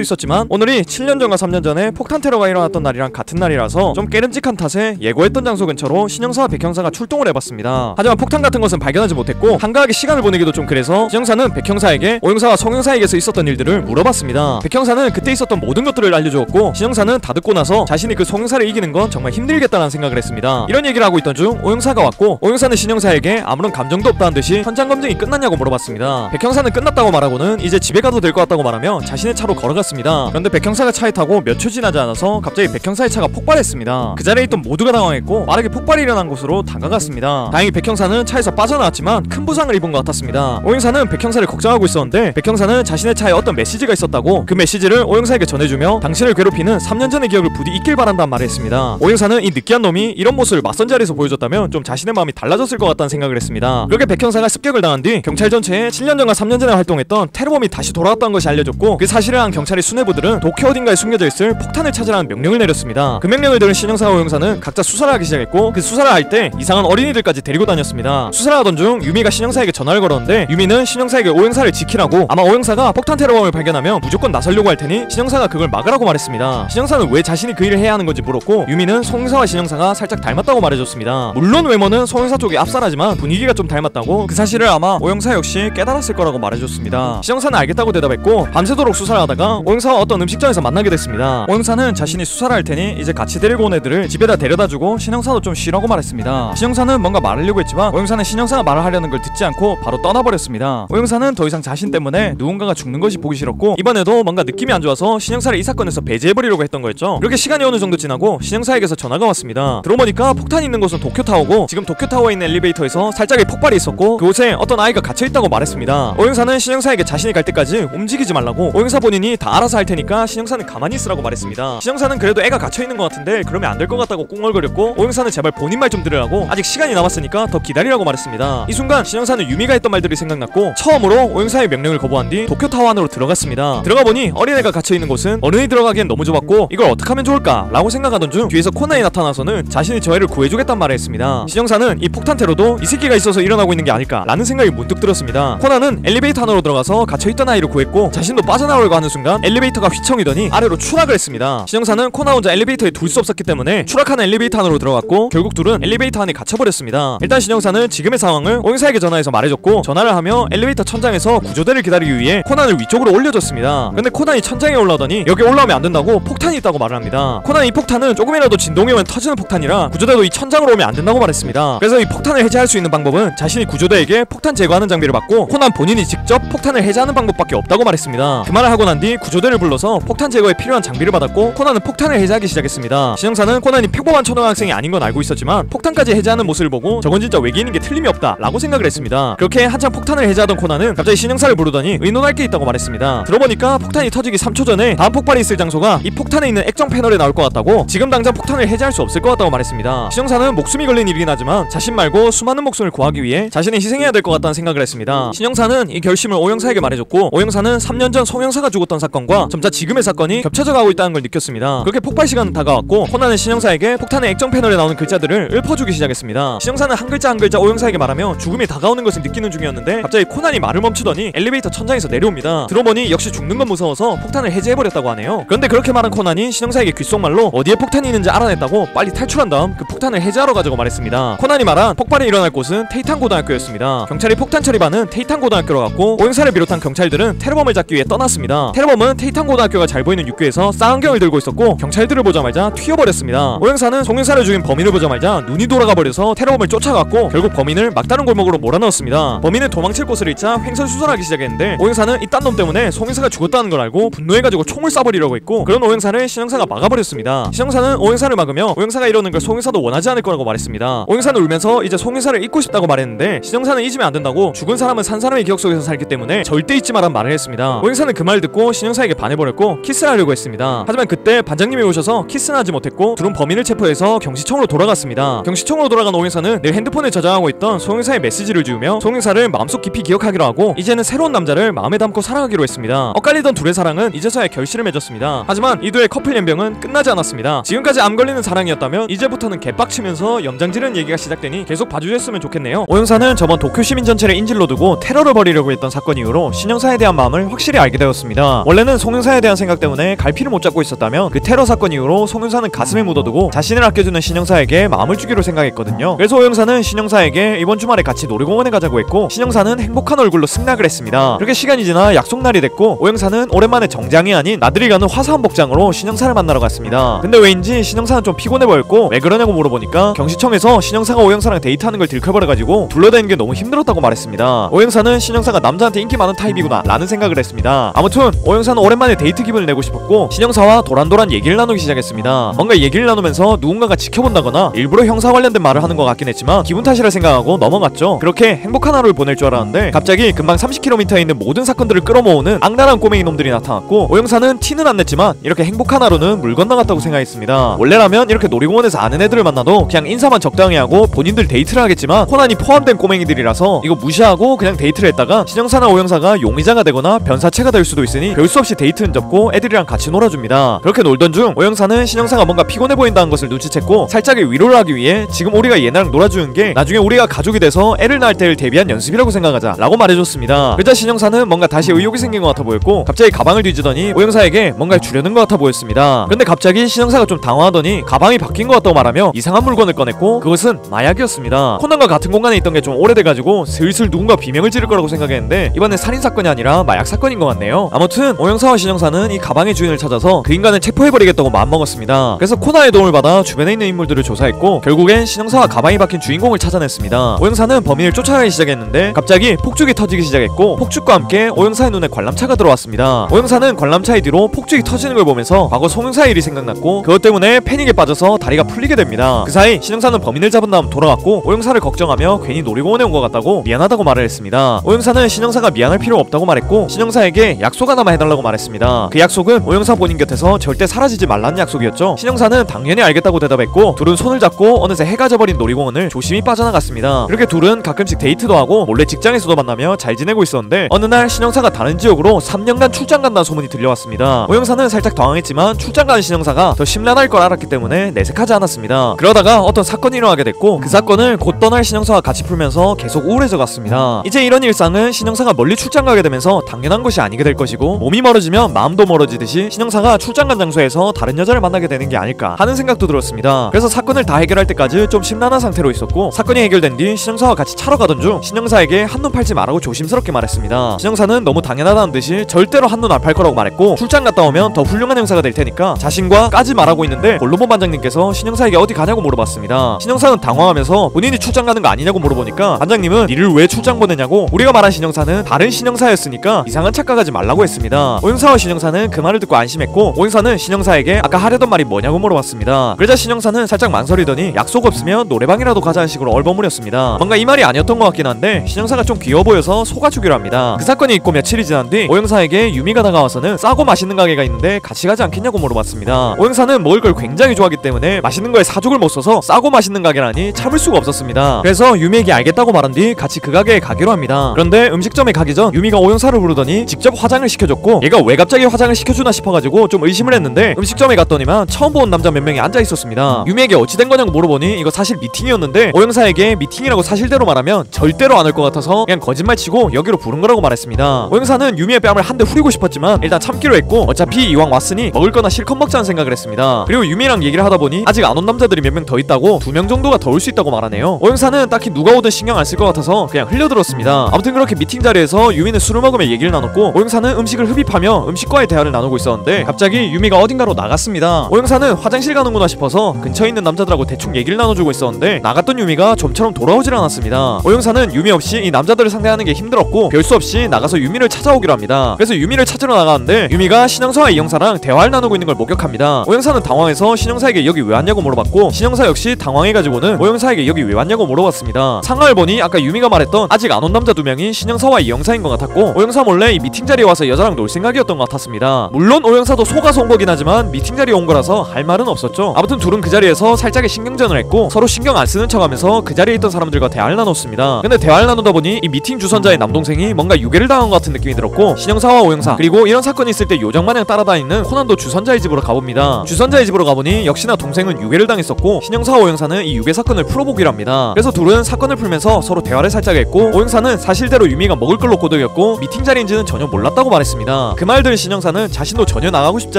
있었지만 오늘이 7년 전과 3년 전에 폭탄 테러가 일어났던 날이랑 같은 날이라서 좀 깨름직한 탓에 예고했던 장소 근처로 신영사와 백형사가 출동을 해봤습니다. 하지만 폭탄 같은 것은 발견하지 못했고 한가하게 시간을 보내기도 좀 그래서 신영사는 백형사에게 오영사와 송영사에게서 있었던 일들을 물어봤습니다. 백형사는 그때 있었던 모든 것들을 알려주었고 신영사는 다 듣고 나서 자신이 그 송영사를 이기는 건 정말 힘들겠다는 생각을 했습니다. 이런 얘기를 하고 있던 중 오영사가 왔고 오영사는 신영사에게 아무런 감정도 없다는 듯이 현장 검증이 끝났냐고 물어봤습니다. 백형사는 끝났다고 말하고는 이제 집에 가도 될 것 같다고 말하며 자신의 차로 걸어갔습니다. 그런데 백형사가 차에 타고 몇 초 지나지 않아서 갑자기 백형사의 차가 폭발했습니다. 그 자리에 있던 모두가 당황했고 빠르게 폭발이 일어난 곳으로 다가갔습니다. 다행히 백형사는 차에서 빠져나왔지만 큰 부상을 입은 것 같았습니다. 오영사는 백형사를 걱정하고 있었는데 백형사는 자신의 차에 어떤 메시지가 있었다고 그 메시지를 오영사에게 전해주며 당신을 괴롭히는 3년 전의 기억을 부디 잊길 바란다는 말을 했습니다. 오영사는 이 느끼한 놈이 이런 모습을 맞선 자리에서 보여줬다면 좀 자신의 마음이 달라졌을 것 같다는 생각을 했습니다. 그렇게 백형사가 습격을 당한 뒤 경찰 전체에 7년 전과 3년 전에 활동했던 테러범이 다시 돌아왔다는 것이 알려졌고 그 사실을 안 경찰의 수뇌부들은 도쿄 어딘가에 숨겨져 있을 폭탄을 찾으라는 명령을 내렸습니다. 그 명령을 들은 신영사와 오영사는 각자 수사를 하기 시작했고 그 수사를 할 때 이상한 어린이들까지 데리고 다녔습니다. 수사를 하던 중 유미가 신영사에게 전화를 걸었는데 유미는 신영사에게 오영사를 지키라고, 아마 오영사가 폭탄 테러범을 발견하면 무조건 나서려고 할 테니 신영사가 그걸 막으라고 말했습니다. 신영사는 왜 자신이 그 일을 해야 하는 건지 물었고 유미는 송영사와 신영사가 살짝 닮았다고 말해줬습니다. 물론 외모는 송영사 쪽이 앞살하지만 분위기가 좀 닮았다고, 그 사실을 아마 오영사 역시 깨달았을 거라고 말해줬습니다. 신영사는 알겠다고 대답했고 밤새도록 수사를 하다가 오영사와 어떤 음식점에서 만나게 됐습니다. 오영사는 자신이 수사를 할 테니 이제 같이 데리고 온 애들을 집에다 데려다주고 신영사도 좀 쉬라고 말했습니다. 신영사는 뭔가 말하려고 했지만 오영사는 신영사가 말을 하려는 걸 듣지 않고 바로 떠나버렸습니다. 오영사는 더 이상 자신 때문에 누군가가 죽는 것이 보기 싫었고 이번에도 뭔가 느낌이 안 좋아서 신영사를 이 사건에서 배제해버리려고 했던 거였죠. 그렇게 시간이 어느 정도 지나고 신영사에게서 전화가 왔습니다. 들어보니까 폭탄이 있는 곳은 도쿄타워고 지금 도쿄타워에 있는 엘리베이터에서 살짝의 폭발이 있었고 그곳에 어떤 아이가 갇혀있다고 말했습니다. 오영사는 신영사에게 자신이 갈 때까지 움직이지 말라고, 오영사 본인이 다 알아서 할 테니까 신영사는 가만히 있으라고 말했습니다. 신영사는 그래도 애가 갇혀있는 것 같은데 그러면 안 될 것 같다고 꿍얼거렸고 오영사는 제발 본인 말 좀 들으라고 아직 시간이 남았으니까 더 기다리라고 말했습니다. 이 순간 신영사는 유미가 했던 말들이 생각났고 처음으로 오영사의 명령을 거부한 뒤 도쿄타워 안으로 들어갔습니다. 들어가 보니 어린애가 갇혀있는 곳은 어른이 들어가기엔 너무 좁았고 이걸 어떻게 하면 좋을까 라고 생각하던 중 뒤에서 코난이 나타나서는 자신이 저 애를 구해주겠단 말을 했습니다. 신영사는 이 폭탄 테러도 이 새끼가 있어서 일어나고 있는 게 아닐까 라는 생각이 문득 들었습니다. 코난은 엘리베이터 안으로 들어가서 갇혀있던 아이를 구했고 자신도 빠져나오려고 하는 순간 엘리베이터가 휘청이더니 아래로 추락을 했습니다. 신영사는 코나 혼자 엘리베이터에 둘 수 없었기 때문에 추락하는 엘리베이터 안으로 들어갔고 결국 둘은 엘리베이터 안에 갇혀버렸습니다. 일단 신영사는 지금의 상황을 오영사에게 전화해서 말해줬고 전화를 하며 엘리베이터 천장에서 구조대를 기다리기 위해 코난을 위쪽으로 올려줬습니다. 근데 코난이 천장에 올라오더니 여기 올라오면 안 된다고 폭탄이 있다고 말을 합니다. 코난이 이 폭탄은 조금이라도 진동이 오면 터지는 폭탄이라 구조대도 이 천장으로 오면 안 된다고 말했습니다. 그래서 이 폭탄을 해제할 수 있는 방법은 자신이 구조대에게 폭탄 제거하는 장비를 받고 코난 본인이 직접 폭탄을 해제하는 방법밖에 없다고 말했습니다. 그 말을 하고 난 뒤 구조대를 불러서 폭탄 제거에 필요한 장비를 받았고 코난은 폭탄을 해제하기 시작했습니다. 신영사는 코난이 평범한 초등학생이 아닌 건 알고 있었지만 폭탄까지 해제하는 모습을 보고 저건 진짜 외계인인 게 틀림이 없다 라고 생각을 했습니다. 그렇게 한참 폭탄을 해제하던 코난은 갑자기 신영사를 부르더니 의논할 게 있다고 말했습니다. 들어보니까 폭탄이 터지기 3초 전에 다음 폭발이 있을 장소가 이 폭탄에 있는 액정 패널에 나올 것 같다고, 지금 당장 폭탄을 해제할 수 없을 것 같다고 말했습니다. 신영사는 목숨이 걸린 일이긴 하지만 자신 말고 수많은 목숨을 구하기 위해 자신이 희생해야 될 것 같다는 생각을 했습니다. 신영사는 이 결심을 오영사에게 말해줬고 오영사는 3년 전 송영사가 죽었던 사건과 점차 지금의 사건이 겹쳐져 가고 있다는 걸 느꼈습니다. 그렇게 폭발 시간은 다가왔고 코난은 신영사에게 폭탄의 액정 패널에 나오는 글자들을 읊어주기 시작했습니다. 신영사는 한 글자 한 글자 오영사에게 말하며 죽음이 다가오는 것을 느끼는 중이었는데 갑자기 코난이 말을 멈추더니 엘리베이터 천장에서 내려옵니다. 들어보니 역시 죽는 건 무서워서 폭탄을 해제해버렸다고 하네요. 그런데 그렇게 말한 코난이 신영사에게 귓속말로 어디에 폭탄이 있는지 알아냈다고 빨리 탈출한 다음 그 폭탄을 해제하러 가자고 말했습니다. 코난이 말한 폭발이 일어날 곳은 테이탄 고등학교였습니다. 경찰이 폭탄 처리반은 테이탄 고등학교로 갔고 오영사를 비롯한 경찰들은 테러범을 잡기 위해 떠났습니다. 테러범은 테이탄 고등학교가 잘 보이는 육교에서 쌍안경을 들고 있었고 경찰들을 보자마자 튀어버렸습니다. 오영사는 송영사를 죽인 범인을 보자마자 눈이 돌아가 버려서 테러범을 쫓아갔고 결국 범인을 막다른 골목으로 몰아넣었습니다. 범인은 도망칠 곳을 잃자 횡설수설하기 시작했는데 오영사는 이딴 놈 때문에 송영사가 죽었다는 걸 알고 분노해가지고 총을 쏴버리려고 했고 그런 오영사를 신영사가 막아버렸습니다. 신영사는 오영사를 막으며 오영사가 이러는 걸 송영사도 원하지 않을 거라고 말했습니다. 오영사는 울면서 이제 송영사를 잊고 싶다고 말했는데 신영사는 잊으면 안 된다고, 죽은 사람은 산 사람의 기억 속에서 살기 때문에 절대 잊지 말란 말을 했습니다. 오영사는 그 말 듣고 신영사에게 반해버렸고 키스를 하려고 했습니다. 있습니다. 하지만 그때 반장님이 오셔서 키스는 하지 못했고 둘은 범인을 체포해서 경시청으로 돌아갔습니다. 경시청으로 돌아간 오영사는 늘 핸드폰에 저장하고 있던 송영사의 메시지를 지우며 송영사를 마음속 깊이 기억하기로 하고 이제는 새로운 남자를 마음에 담고 사랑하기로 했습니다. 엇갈리던 둘의 사랑은 이제서야 결실을 맺었습니다. 하지만 이 두의 커플 연병은 끝나지 않았습니다. 지금까지 암 걸리는 사랑이었다면 이제부터는 개빡치면서 염장지르는 얘기가 시작되니 계속 봐주셨으면 좋겠네요. 오영사는 저번 도쿄 시민 전체를 인질로 두고 테러를 벌이려고 했던 사건 이후로 신영사에 대한 마음을 확실히 알게 되었습니다. 원래는 송영사에 대한 생각 때문에 갈피를 못 잡고 있었다면 그 테러 사건 이후로 송영사는 가슴에 묻어두고 자신을 아껴주는 신영사에게 마음을 주기로 생각했거든요. 그래서 오영사는 신영사에게 이번 주말에 같이 놀이공원에 가자고 했고 신영사는 행복한 얼굴로 승낙을 했습니다. 그렇게 시간이 지나 약속날이 됐고 오영사는 오랜만에 정장이 아닌 나들이 가는 화사한 복장으로 신영사를 만나러 갔습니다. 근데 왜인지 신영사는 좀 피곤해 보였고 왜 그러냐고 물어보니까 경시청에서 신영사가 오영사랑 데이트하는 걸 들켜버려가지고 둘러대는 게 너무 힘들었다고 말했습니다. 오영사는 신영사가 남자한테 인기 많은 타입이구나 라는 생각을 했습니다. 아무튼 오영사는 오랜만에 데이트 기분을 내고 싶었고 신영사와 도란도란 얘기를 나누기 시작했습니다. 뭔가 얘기를 나누면서 누군가가 지켜본다거나 일부러 형사 관련된 말을 하는 것 같긴 했지만 기분 탓이라 생각하고 넘어갔죠. 그렇게 행복한 하루를 보낼 줄 알았는데 갑자기 금방 30km에 있는 모든 사건들을 끌어모으는 악랄한 꼬맹이 놈들이 나타났고 오영사는 티는 안 냈지만 이렇게 행복한 하루는 물 건너갔다고 생각했습니다. 원래라면 이렇게 놀이공원에서 아는 애들을 만나도 그냥 인사만 적당히 하고 본인들 데이트를 하겠지만 코난이 포함된 꼬맹이들이라서 이거 무시하고 그냥 데이트를 했다가 신영사나 오영사가 용의자가 되거나 변사체가 될 수도 있으니 별 수 없이 데이트는 접고 애들이랑 같이 놀아줍니다. 그렇게 놀던 중 오영사는 신영사가 뭔가 피곤해 보인다는 것을 눈치챘고 살짝의 위로를 하기 위해 지금 우리가 얘네랑 놀아주는 게 나중에 우리가 가족이 돼서 애를 낳을 때를 대비한 연습이라고 생각하자 라고 말해줬습니다. 그러자 신영사는 뭔가 다시 의욕이 생긴 것 같아 보였고 갑자기 가방을 뒤지더니 오영사에게 뭔가를 주려는 것 같아 보였습니다. 근데 갑자기 신영사가 좀 당황하더니 가방이 바뀐 것 같다고 말하며 이상한 물건을 꺼냈고 그것은 마약이었습니다. 코난과 같은 공간에 있던 게 좀 오래돼가지고 슬슬 누군가 비명을 지를 거라고 생각했는데 이번엔 살인사건이 아니라 마약 사건인 것 같네요. 아무튼 오영사와 신영사는 이 가방의 주인을 찾아서 그 인간을 체포해버리겠다고 마음먹었습니다. 그래서 코난의 도움을 받아 주변에 있는 인물들을 조사했고 결국엔 신영사와 가방이 박힌 주인공을 찾아냈습니다. 오영사는 범인을 쫓아가기 시작했는데 갑자기 폭죽이 터지기 시작했고 폭죽과 함께 오영사의 눈에 관람차가 들어왔습니다. 오영사는 관람차의 뒤로 폭죽이 터지는 걸 보면서 과거 송영사의 일이 생각났고 그것 때문에 패닉에 빠져서 다리가 풀리게 됩니다. 그 사이 신영사는 범인을 잡은 다음 돌아갔고 오영사를 걱정하며 괜히 놀이공원에 온 것 같다고 미안하다고 말을 했습니다. 오영사는 신영사가 미안할 필요 없다고 말했고 신영사에게 약속 하나만 해달라고 말했습니다. 그 약속은 오영사 본인 곁에서 절대 사라지지 말라는 약속이었죠. 신영사는 당연히 알겠다고 대답했고 둘은 손을 잡고 어느새 해가 져버린 놀이공원을 조심히 빠져나갔습니다. 그렇게 둘은 가끔씩 데이트도 하고 몰래 직장에서도 만나며 잘 지내고 있었는데 어느 날 신영사가 다른 지역으로 3년간 출장 간다는 소문이 들려왔습니다. 오영사는 살짝 당황했지만 출장 가는 신영사가 더 심란할 걸 알았기 때문에 내색하지 않았습니다. 그러다가 어떤 사건이 일어나게 됐고 그 사건을 곧 떠날 신영사와 같이 풀면서 계속 우울해져 갔습니다. 이제 이런 일상은 신영사가 멀리 출장 가게 되면서 당연한 것이 아니게 될 것이고 몸이 멀어지면 마음도 멀어지듯이 신영사가 출장 간 장소에서 다른 여자를 만나게 되는 게 아닐까 하는 생각도 들었습니다. 그래서 사건을 다 해결할 때까지 좀 심란한 상태로 있었고 사건이 해결된 뒤 신영사와 같이 차로 가던 중 신영사에게 한눈 팔지 말라고 조심스럽게 말했습니다. 신영사는 너무 당연하다는 듯이 절대로 한눈 안 팔 거라고 말했고 출장 갔다 오면 더 훌륭한 형사가 될 테니까 자신과 까지 말하고 있는데 골로본 반장님께서 신영사에게 어디 가냐고 물어봤습니다. 신영사는 당황하면서 본인이 출장 가는 거 아니냐고 물어보니까 반장님은 니를 왜 출장 보내냐고 우리가 말한 신영사는 다른 신영사였으니까 이상한 착각하지 말라고 했습니다. 오영사와 신영사는 그 말을 듣고 안심했고 오영사는 신영사에게 아까 하려던 말이 뭐냐고 물어봤습니다. 그러자 신영사는 살짝 망설이더니 약속 없으면 노래방이라도 가자는 식으로 얼버무렸습니다. 뭔가 이 말이 아니었던 것 같긴 한데 신영사가 좀 귀여워 보여서 속아주기로 합니다. 그 사건이 있고 며칠이 지난 뒤 오영사에게 유미가 다가와서는 싸고 맛있는 가게가 있는데 같이 가지 않겠냐고 물어봤습니다. 오영사는 먹을 걸 굉장히 좋아하기 때문에 맛있는 거에 사족을 못 써서 싸고 맛있는 가게라니 참을 수가 없었습니다. 그래서 유미에게 알겠다고 말한 뒤 같이 그 가게에 가기로 합니다. 그런데 음식점에 가기 전 유미가 오영사를 부르더니 직접 화장을 시켜줬고 얘가 왜 갑자기 화장을 시켜주나 싶어가지고 좀 의심을 했는데 음식점에 갔더니만 처음 본 남자 몇 명이 앉아 있었습니다. 유미에게 어찌 된 거냐고 물어보니 이거 사실 미팅이었는데 오영사에게 미팅이라고 사실대로 말하면 절대로 안 올 것 같아서 그냥 거짓말치고 여기로 부른 거라고 말했습니다. 오영사는 유미의 뺨을 한 대 후리고 싶었지만 일단 참기로 했고 어차피 이왕 왔으니 먹을 거나 실컷 먹자는 생각을 했습니다. 그리고 유미랑 얘기를 하다 보니 아직 안 온 남자들이 몇 명 더 있다고 2명 정도가 더 올 수 있다고 말하네요. 오영사는 딱히 누가 오든 신경 안 쓸 것 같아서 그냥 흘려들었습니다. 아무튼 그렇게 미팅 자리에서 유미는 술을 먹으며 얘기를 나눴고 오영사는 음식을 흡입하며 음식과의 대화를 나누고 있었는데 갑자기 유미가 어딘가로 나갔습니다. 오영사는 화장실 가는구나 싶어서 근처에 있는 남자들하고 대충 얘기를 나눠주고 있었는데 나갔던 유미가 좀처럼 돌아오질 않았습니다. 오영사는 유미 없이 이 남자들을 상대하는 게 힘들었고 별 수 없이 나가서 유미를 찾아오기로 합니다. 그래서 유미를 찾으러 나가는데 유미가 신영사와 이영사랑 대화를 나누고 있는 걸 목격합니다. 오영사는 당황해서 신영사에게 여기 왜 왔냐고 물어봤고 신영사 역시 당황해가지고는 오영사에게 여기 왜 왔냐고 물어봤습니다. 상황을 보니 아까 유미가 말했던 아직 안 온 남자 2명이 신영사와 이영사인 것 같았고 오영사 몰래 이 미팅 자리에 와서 여자랑 놀 생각이었던 것 같았습니다. 물론 오영사도 속아서 온 거긴 하지만 미팅 자리에 온 거라서 할 말은 없었죠. 아무튼 둘은 그 자리에서 살짝의 신경전을 했고 서로 신경 안 쓰는 척하면서 그 자리에 있던 사람들과 대화를 나눴습니다. 근데 대화를 나누다 보니 이 미팅 주선자의 남동생이 뭔가 유괴를 당한 것 같은 느낌이 들었고 신영사와 오영사 그리고 이런 사건이 있을 때 요정마냥 따라다니는 코난도 주선자의 집으로 가봅니다. 주선자의 집으로 가보니 역시나 동생은 유괴를 당했었고 신영사와 오영사는 이 유괴 사건을 풀어보기로 합니다. 그래서 둘은 사건을 풀면서 서로 대화를 살짝 했고 오영사는 사실대로 유미가 먹을 걸로 꼬드겼고 미팅 자리인지는 전혀 몰랐다고 말했습니다. 그 말 들은 신영사는 자신도 전혀 나가고 싶지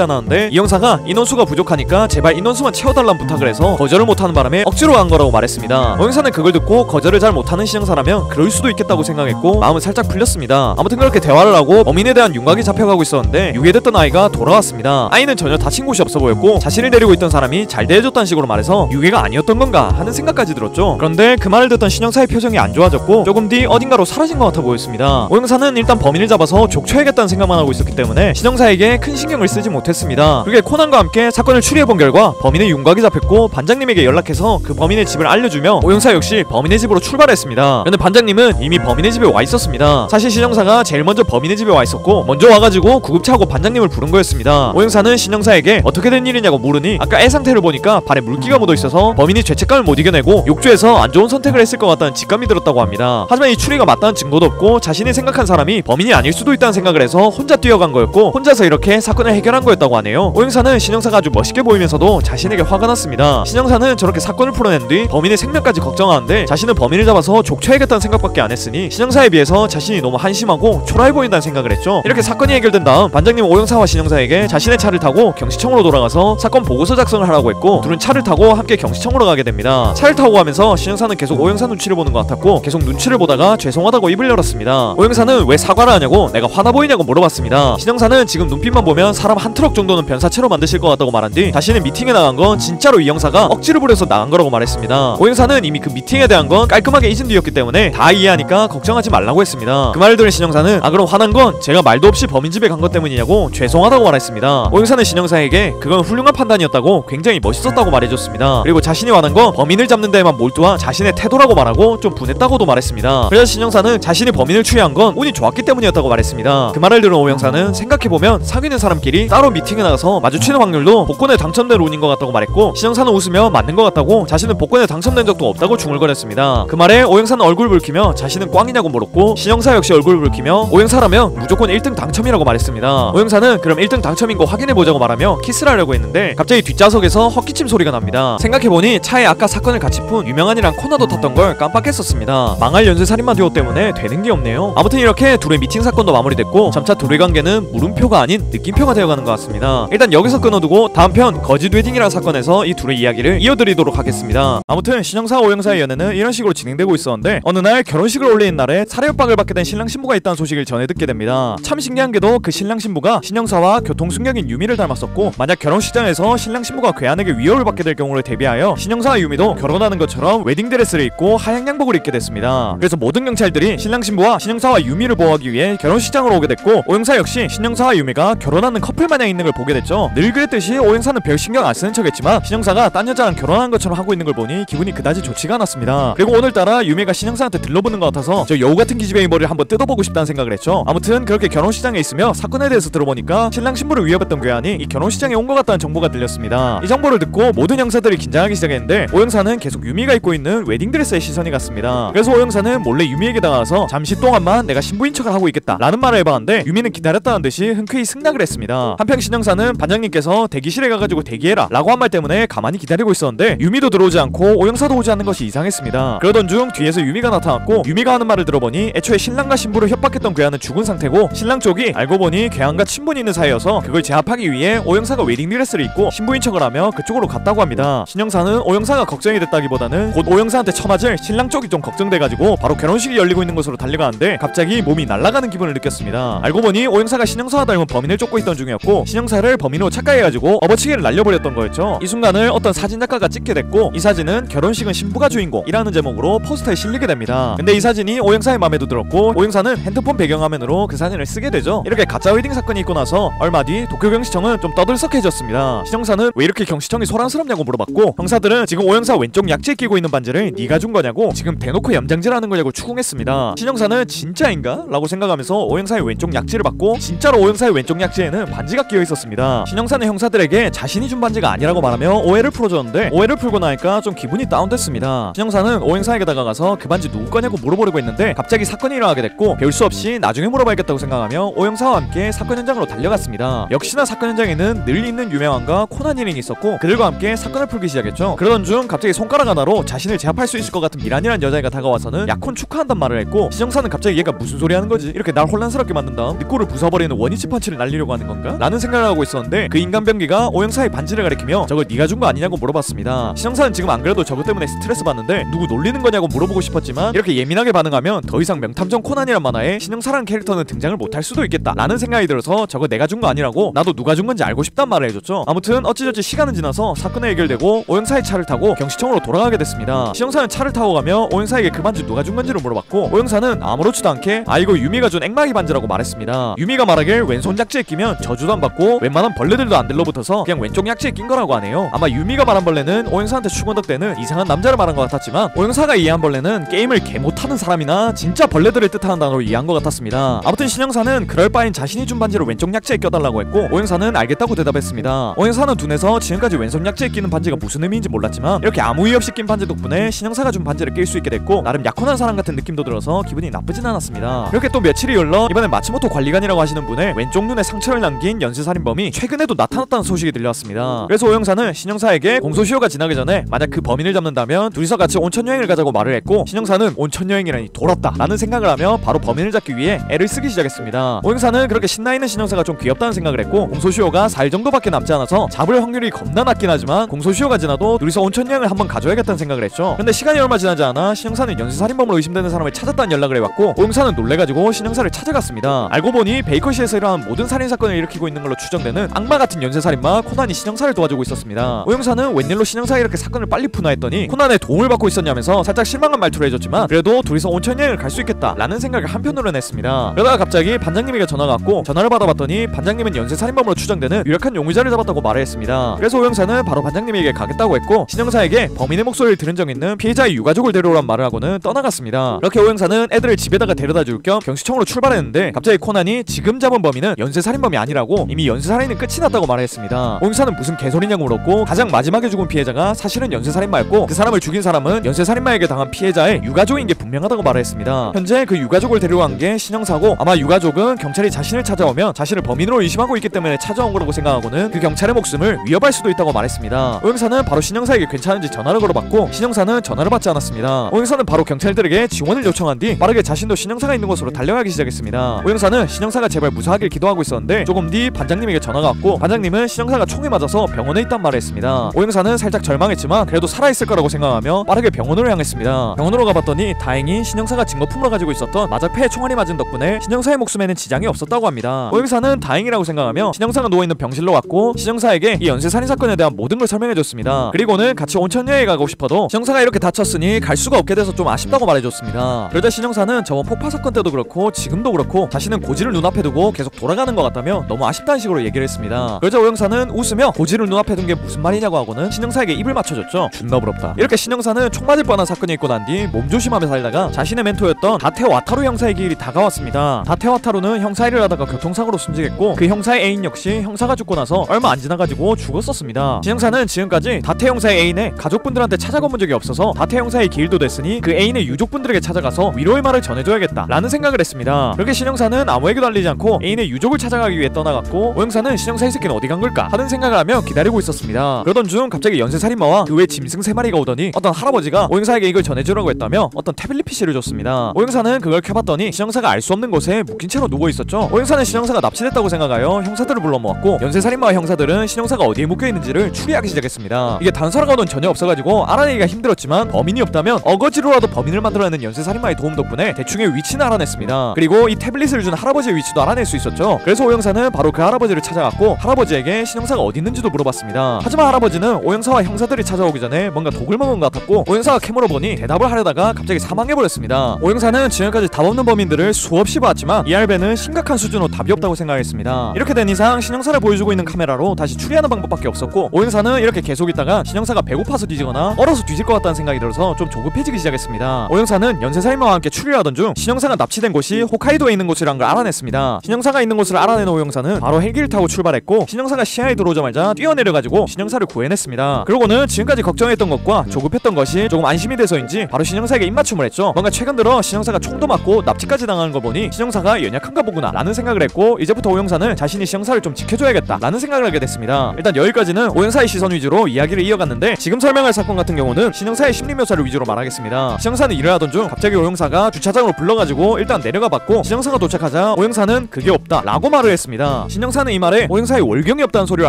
않았는데 이 형사가 인원수가 부족하니까 제발 인원수만 채워달라는 부탁을 해서 거절을 못하는 바람에 억지로 간 거라고 말했습니다. 오영사는 그걸 듣고 거절을 잘 못하는 신영사라면 그럴 수도 있겠다고 생각했고 마음은 살짝 풀렸습니다. 아무튼 그렇게 대화를 하고 범인에 대한 윤곽이 잡혀가고 있었는데 유괴됐던 아이가 돌아왔습니다. 아이는 전혀 다친 곳이 없어 보였고 자신을 데리고 있던 사람이 잘 대해줬다는 식으로 말해서 유괴가 아니었던 건가 하는 생각까지 들었죠. 그런데 그 말을 듣던 신영사의 표정이 안 좋아졌고 조금 뒤 어딘가로 사라진 것 같아 보였습니다. 오영사는 일단 범인을 잡아서 족쳐야겠다는 생각만 하고 있었기 때문에 신영사에게 큰 신경을 쓰지 못했습니다. 그게 코난과 함께 사건을 추리해본 결과 범인의 윤곽이 잡혔고 반장님에게 연락해서 그 범인의 집을 알려주며 오영사 역시 범인의 집으로 출발했습니다. 그런데 반장님은 이미 범인의 집에 와 있었습니다. 사실 신영사가 제일 먼저 범인의 집에 와 있었고 먼저 와가지고 구급차하고 반장님을 부른 거였습니다. 오영사는 신영사에게 어떻게 된 일이냐고 물으니 아까 애 상태를 보니까 발에 물기가 묻어있어서 범인이 죄책감을 못 이겨내고 욕조에서 안 좋은 선택을 했을 것 같다는 직감이 들었다고 합니다. 하지만 이 추리가 맞다는 증거도 없고 자신이 생각한 사람이 범인이 아닐 수도 있다는 생각을 해서 혼자 뛰어간 거였고 혼자서 이렇게 사건을 해결한 거였다고 하네요. 오영사는 신영사가 아주 멋있게 보이면서도 자신에게 화가 났습니다. 신영사는 저렇게 사건을 풀어낸 뒤 범인의 생명까지 걱정하는데 자신은 범인을 잡아서 족쳐야겠다는 생각밖에 안 했으니 신영사에 비해서 자신이 너무 한심하고 초라해 보인다는 생각을 했죠. 이렇게 사건이 해결된 다음 반장님 오영사와 신영사에게 자신의 차를 타고 경시청으로 돌아가서 사건 보고서 작성을 하라고 했고 둘은 차를 타고 함께 경시청으로 가게 됩니다. 차를 타고 가면서 신영사는 계속 오영사 눈치를 보는 것 같았고 계속 눈치를 보다가 죄송하다고 입을 열었습니다. 오영사는 왜 사과를 하냐고 내가 화나 보이냐고 물어봤습니다. 신영사는 지금 눈빛만 보면 사람 한 트럭 정도는 변사체로 만드실 것 같다고 말한 뒤 자신은 미팅에 나간 건 진짜로 이 형사가 억지를 부려서 나간 거라고 말했습니다. 오영사는 이미 그 미팅에 대한 건 깔끔하게 잊은 뒤였기 때문에 다 이해하니까 걱정하지 말라고 했습니다. 그 말을 들은 신영사는 아 그럼 화난 건 제가 말도 없이 범인 집에 간 것 때문이냐고 죄송하다고 말했습니다. 오영사는 신영사에게 그건 훌륭한 판단이었다고 굉장히 멋있었다고 말해줬습니다. 그리고 자신이 화난 건 범인을 잡는 데에만 몰두한 자신의 태도라고 말하고 좀 분했다고도 말했습니다. 그래서 신영사는 자신이 범인을 추리한 건 운이 좋았기 때문이었다고 말했습니다. 그 말을 들은 오영사는 생각해보면 사귀는 사람끼리 따로 미팅에 나가서 마주치는 확률도 복권에 당첨된 운인 것 같다고 말했고 신영사는 웃으며 맞는 것 같다고 자신은 복권에 당첨된 적도 없다고 중얼거렸습니다. 그 말에 오영사는 얼굴 붉히며 자신은 꽝이냐고 물었고 신영사 역시 얼굴 붉히며 오영사라면 무조건 1등 당첨이라고 말했습니다. 오영사는 그럼 1등 당첨인 거 확인해보자고 말하며 키스를 하려고 했는데 갑자기 뒷좌석에서 헛기침 소리가 납니다. 생각해보니 차에 아까 사건을 같이 푼 유명한이랑 코나도 탔던 걸 깜빡했었습니다. 망할 연쇄살인마 듀오 때문에 되는 게 없네요. 아무튼 이렇게 둘의 미팅 사건도 마무리됐고 점차 둘의 관계는 물음표가 아닌 느낌표가 되어가는 것 같습니다. 일단 여기서 끊어두고 다음 편 거짓 웨딩이라는 사건에서 이 둘의 이야기를 이어드리도록 하겠습니다. 아무튼 신영사 오영사의 연애는 이런 식으로 진행되고 있었는데 어느 날 결혼식을 올리는 날에 살해 협박을 받게 된 신랑 신부가 있다는 소식을 전해 듣게 됩니다. 참 신기한 게도 그 신랑 신부가 신영사와 교통승객인 유미를 닮았었고 만약 결혼식장에서 신랑 신부가 괴한에게 위협을 받게 될 경우를 대비하여 신영사와 유미도 결혼하는 것처럼 웨딩드레스를 입고 하얀 양복을 입게 됐습니다. 그래서 모든 경찰들이 신랑 신부와 신영사와 유미를 보호하기 위해 결혼식장으로 오게 됐고 오영사 역시 신영사와 유미가 결혼하는 커플 마냥 있는 걸 보게 됐죠. 늘 그랬듯이 오영사는 별 신경 안 쓰는 척했지만 신영사가 딴 여자랑 결혼한 것처럼 하고 있는 걸 보니 기분이 그다지 좋지가 않았습니다. 그리고 오늘따라 유미가 신영사한테 들러붙는 것 같아서 저 여우 같은 기집애의 머리를 한번 뜯어보고 싶다는 생각을 했죠. 아무튼 그렇게 결혼식장에 있으며 사건에 대해서 들어보니까 신랑 신부를 위협했던 괴한이 이 결혼식장에 온 것 같다는 정보가 들렸습니다. 이 정보를 듣고 모든 형사들이 긴장하기 시작했는데 오영사는 계속 유미가 입고 있는 웨딩드레스에 시선이 갔습니다. 그래서 오영사는 몰래 유미에게 다가가서 잠시 동안만 내가 신부인 척을 하고 있겠다 라는 말을 해봤는데 유미는 기다렸다는 듯이 흔쾌히 승낙을 했습니다. 한편 신영사는 반장님께서 대기실에 가가지고 대기해라 라고 한 말 때문에 가만히 기다리고 있었는데 유미도 들어오지 않고 오영사도 오지 않는 것이 이상했습니다. 그러던 중 뒤에서 유미가 나타났고 유미가 하는 말을 들어보니 애초에 신랑과 신부를 협박했던 괴한은 죽은 상태고 신랑 쪽이 알고 보니 괴한과 친분이 있는 사이여서 그걸 제압하기 위해 오영사가 웨딩드레스를 입고 신부인 척을 하며 그쪽으로 갔다고 합니다. 신영사는 오영사가 걱정이 됐다기보다는 곧 오영사한테 처맞을 신랑 쪽이 좀 걱정돼가지고 바로 결혼식이 열리고 있는 곳으로 달려가는데 갑자기 몸이 날아가는 기분을 느꼈습니다. 알고 보니 오영사가 신영사와 닮은 범인을 쫓고 있던 중이었고 신영사를 범인으로 착각해가지고 업어치기를 날려버렸던 거였죠. 이 순간을 어떤 사진작가가 찍게 됐고 이 사진은 결혼식은 신부가 주인공이라는 제목으로 포스터에 실리게 됩니다. 근데 이 사진이 오영사의 맘에도 들었고 오영사는 핸드폰 배경화면으로 그 사진을 쓰게 되죠. 이렇게 가짜 웨딩 사건이 있고 나서 얼마 뒤 도쿄경시청은 좀 떠들썩해졌습니다. 신영사는 왜 이렇게 경시청이 소란스럽냐고 물어봤고 형사들은 지금 오영사 왼쪽 약지에 끼고 있는 반지를 네가 준 거냐고 지금 대놓고 얌장질하는 거냐고 추궁했습니다. 신영사는 진짜인가? 라고 생각하면서 오영사의 왼쪽 약지를 받고 진짜로 오영사의 왼쪽 약지에는 반지에는 반지가 끼어 있었습니다. 신영사는 형사들에게 자신이 준 반지가 아니라고 말하며 오해를 풀어줬는데 오해를 풀고 나니까 좀 기분이 다운됐습니다. 신영사는 오행사에게 다가가서 그 반지 누구 거냐고 물어보려고 했는데 갑자기 사건이 일어나게 됐고 배울 수 없이 나중에 물어봐야겠다고 생각하며 오영사와 함께 사건 현장으로 달려갔습니다. 역시나 사건 현장에는 늘 있는 유명한과 코난 일행이 있었고 그들과 함께 사건을 풀기 시작했죠. 그러던 중 갑자기 손가락 하나로 자신을 제압할 수 있을 것 같은 미란이란 여자애가 다가와서는 약혼 축하한단 말을 했고 신영사는 갑자기 얘가 무슨 소리 하는 거지? 이렇게 날 혼란스럽게 만든 다음 늑골을 부숴버리는 원위치 펀치를 날리려고 하는 건가? 라는 생각을 하고 있었는데 그 인간병기가 오영사의 반지를 가리키며 저걸 네가 준 거 아니냐고 물어봤습니다. 신영사는 지금 안 그래도 저것 때문에 스트레스 받는데 누구 놀리는 거냐고 물어보고 싶었지만 이렇게 예민하게 반응하면 더 이상 명탐정 코난이란 만화에 신영사라는 캐릭터는 등장을 못할 수도 있겠다 라는 생각이 들어서 저거 내가 준 거 아니라고 나도 누가 준 건지 알고 싶단 말을 해줬죠. 아무튼 어찌저찌 시간은 지나서 사건은 해결되고 오영사의 차를 타고 경시청으로 돌아가게 됐습니다. 신영사는 차를 타고 가며 오영사에게 그 반지 누가 준 건지를 물어봤고 오영사는 아무렇지도 않게 아 이거 유미가 준 액마기 반지라고 말했습니다. 유미가 말하길 왼손 약지에 끼면 저주도 안 받고 웬만한 벌레들도 안 들러붙어서 그냥 왼쪽 약지에 낀 거라고 하네요. 아마 유미가 말한 벌레는 오영사한테 추건덕 때는 이상한 남자를 말한 것 같았지만 오영사가 이해한 벌레는 게임을 개 못하는 사람이나 진짜 벌레들을 뜻하는 단어로 이해한 것 같았습니다. 아무튼 신영사는 그럴 바엔 자신이 준 반지를 왼쪽 약지에 껴달라고 했고 오영사는 알겠다고 대답했습니다. 오영사는 둔해서 지금까지 왼손 약지에 끼는 반지가 무슨 의미인지 몰랐지만 이렇게 아무 이유 없이 낀 반지 덕분에 신영사가 준 반지를 낄 수 있게 됐고 나름 약혼한 사람 같은 느낌도 들어서 기분이 나쁘진 않았습니다. 이렇게 또 며칠이 흘러 이번엔 마츠모토 관리관이라고 하시는 분의 왼쪽 눈에 상처를 남긴 연쇄살인범이 최근에도 나타났다는 소식이 들려왔습니다. 그래서 오영사는 신영사에게 공소시효가 지나기 전에 만약 그 범인을 잡는다면 둘이서 같이 온천여행을 가자고 말을 했고 신영사는 온천여행이라니 돌았다 라는 생각을 하며 바로 범인을 잡기 위해 애를 쓰기 시작했습니다. 오영사는 그렇게 신나있는 신영사가 좀 귀엽다는 생각을 했고 공소시효가 4일 정도밖에 남지 않아서 잡을 확률이 겁나 낮긴 하지만 공소시효가 지나도 둘이서 온천여행을 한번 가줘야겠다는 생각을 했죠. 근데 시간이 얼마 지나지 않아 신영사는 연쇄살인범으로 의심되는 사람을 찾았다는 연락을 해왔고 오영사는 놀래가지고 신영사를 찾아갔습니다. 알고 보니 베이커시에서 일어난 모든 살인사건을 일으키고 있는 걸로 추정되는 악마같은 연쇄살인마 코난이 신영사를 도와주고 있었습니다. 오영사는 웬일로 신영사가 이렇게 사건을 빨리 푸나 했더니 코난의 도움을 받고 있었냐면서 살짝 실망한 말투를 해줬지만 그래도 둘이서 온천여행을 갈 수 있겠다 라는 생각을 한편으로는 했습니다. 그러다가 갑자기 반장님에게 전화가 왔고 전화를 받아봤더니 반장님은 연쇄살인범으로 추정되는 유력한 용의자를 잡았다고 말을 했습니다. 그래서 오영사는 바로 반장님에게 가겠다고 했고 신영사에게 범인의 목소리를 들은 적 있는 피해자의 유가족을 데려오란 말을 하고는 떠나갔습니다. 그렇게 오영사는 애들을 집에다가 데려다 줄 겸 경시청으로 출발했는데 갑자기 코난이 지금 잡은 범인은 연쇄살인범이 아니라고 이미 연쇄살인은 끝이 났다고 말했습니다. 오영사는 무슨 개소리냐고 물었고 가장 마지막에 죽은 피해자가 사실은 연쇄살인마였고 그 사람을 죽인 사람은 연쇄살인마에게 당한 피해자의 유가족인 게 분명하다고 말했습니다. 현재 그 유가족을 데려간 게 신영사고 아마 유가족은 경찰이 자신을 찾아오면 자신을 범인으로 의심하고 있기 때문에 찾아온 거라고 생각하고는 그 경찰의 목숨을 위협할 수도 있다고 말했습니다. 오영사는 바로 신영사에게 괜찮은지 전화를 걸어봤고 신영사는 전화를 받지 않았습니다. 오영사는 바로 경찰들에게 지원을 요청한 뒤 빠르게 자신도 신영사가 있는 곳으로 달려가기 시작했습니다. 오영사는 신영사가 제발 무사하길 기도하고 있었는데 조금 뒤 반장님에게 전화가 왔고 반장님은 신영사가 총에 맞아서 병원에 있단 말을 했습니다. 오영사는 살짝 절망했지만 그래도 살아있을 거라고 생각하며 빠르게 병원으로 향했습니다. 병원으로 가봤더니 다행히 신영사가 증거품으로 가지고 있었던 마작패에 총알이 맞은 덕분에 신영사의 목숨에는 지장이 없었다고 합니다. 오영사는 다행이라고 생각하며 신영사가 누워있는 병실로 왔고 신영사에게 이 연쇄살인 사건에 대한 모든 걸 설명해줬습니다. 그리고는 같이 온천여행에 가고 싶어도 신영사가 이렇게 다쳤으니 갈 수가 없게 돼서 좀 아쉽다고 말해줬습니다. 그러자 신영사는 저번 폭파 사건 때도 그렇고 지금도 그렇고 자신은 고지를 눈앞에 두고 계속 돌아가는 것 같다며 너무 아쉽다는 식으로 얘기를 했습니다. 그러자 오영사는 웃으며 고지를 눈앞에 둔 게 무슨 말이냐고 하고는 신영사에게 입을 맞춰줬죠. 존나 부럽다. 이렇게 신영사는 총 맞을 뻔한 사건이 있고 난 뒤 몸조심하며 살다가 자신의 멘토였던 다테 와타루 형사의 길이 다가왔습니다. 다테 와타루는 형사 일을 하다가 교통사고로 숨지겠고 그 형사의 애인 역시 형사가 죽고 나서 얼마 안 지나가지고 죽었었습니다. 신영사는 지금까지 다테 형사의 애인의 가족분들한테 찾아가본 적이 없어서 다테 형사의 길도 됐으니 그 애인의 유족분들에게 찾아가서 위로의 말을 전해줘야겠다 라는 생각을 했습니다. 그렇게 신영사는 아무에게도 알리지 않고 애인의 유족을 찾아가기 위해 떠나갔고 오영사는 신영사 이 새끼는 어디 간 걸까 하는 생각을 하며 기다리고 있었습니다. 그러던 중 갑자기 연쇄살인마와 그 외 짐승 3마리가 오더니 어떤 할아버지가 오영사에게 이걸 전해주라고 했다며 어떤 태블릿 PC를 줬습니다. 오영사는 그걸 켜봤더니 신영사가 알 수 없는 곳에 묶인 채로 누워있었죠. 오영사는 신영사가 납치됐다고 생각하여 형사들을 불러 모았고 연쇄살인마와 형사들은 신영사가 어디에 묶여있는지를 추리하기 시작했습니다. 이게 단서라고는 전혀 없어가지고 알아내기가 힘들었지만 범인이 없다면 어거지로라도 범인을 만들어내는 연쇄살인마의 도움 덕분에 대충의 위치는 알아냈습니다. 그리고 이 태블릿을 준 할아버지의 위치도 알아낼 수 있었죠. 그래서 오영사는 바로 그 할아버지를 찾아갔고 할아버지에게 신영사가 어디 있는지도 물어봤습니다. 하지만 할아버지는 오영사와 형사들이 찾아오기 전에 뭔가 독을 먹은 것 같았고 오영사가 캐물어보니 대답을 하려다가 갑자기 사망해버렸습니다. 오영사는 지금까지 답 없는 범인들을 수없이 봤지만 이 알베는 심각한 수준으로 답이 없다고 생각했습니다. 이렇게 된 이상 신영사를 보여주고 있는 카메라로 다시 추리하는 방법밖에 없었고 오영사는 이렇게 계속 있다가 신영사가 배고파서 뒤지거나 얼어서 뒤질 것 같다는 생각이 들어서 좀 조급해지기 시작했습니다. 오영사는 연쇄살인마와 함께 추리를 하던 중 신영사가 납치된 곳이 홋카이도에 있는 곳이라는 걸 알아냈습니다. 신영사가 있는 곳을 알아낸 오영사는 오영사는 바로 헬기를 타고 출발했고 신영사가 시야에 들어오자마자 뛰어내려가지고 신영사를 구해냈습니다. 그러고는 지금까지 걱정했던 것과 조급했던 것이 조금 안심이 돼서인지 바로 신영사에게 입맞춤을 했죠. 뭔가 최근 들어 신영사가 총도 맞고 납치까지 당하는 거 보니 신영사가 연약한가 보구나 라는 생각을 했고, 이제부터 오영사는 자신이 신영사를 좀 지켜줘야겠다 라는 생각을 하게 됐습니다. 일단 여기까지는 오영사의 시선 위주로 이야기를 이어갔는데, 지금 설명할 사건 같은 경우는 신영사의 심리 묘사를 위주로 말하겠습니다. 신영사는 일을 하던 중 갑자기 오영사가 주차장으로 불러가지고 일단 내려가 봤고, 신영사가 도착하자 오영사는 그게 없다 라고 말을 했습니다. 신영사는 이 말에 오영사의 월경이 없다는 소리를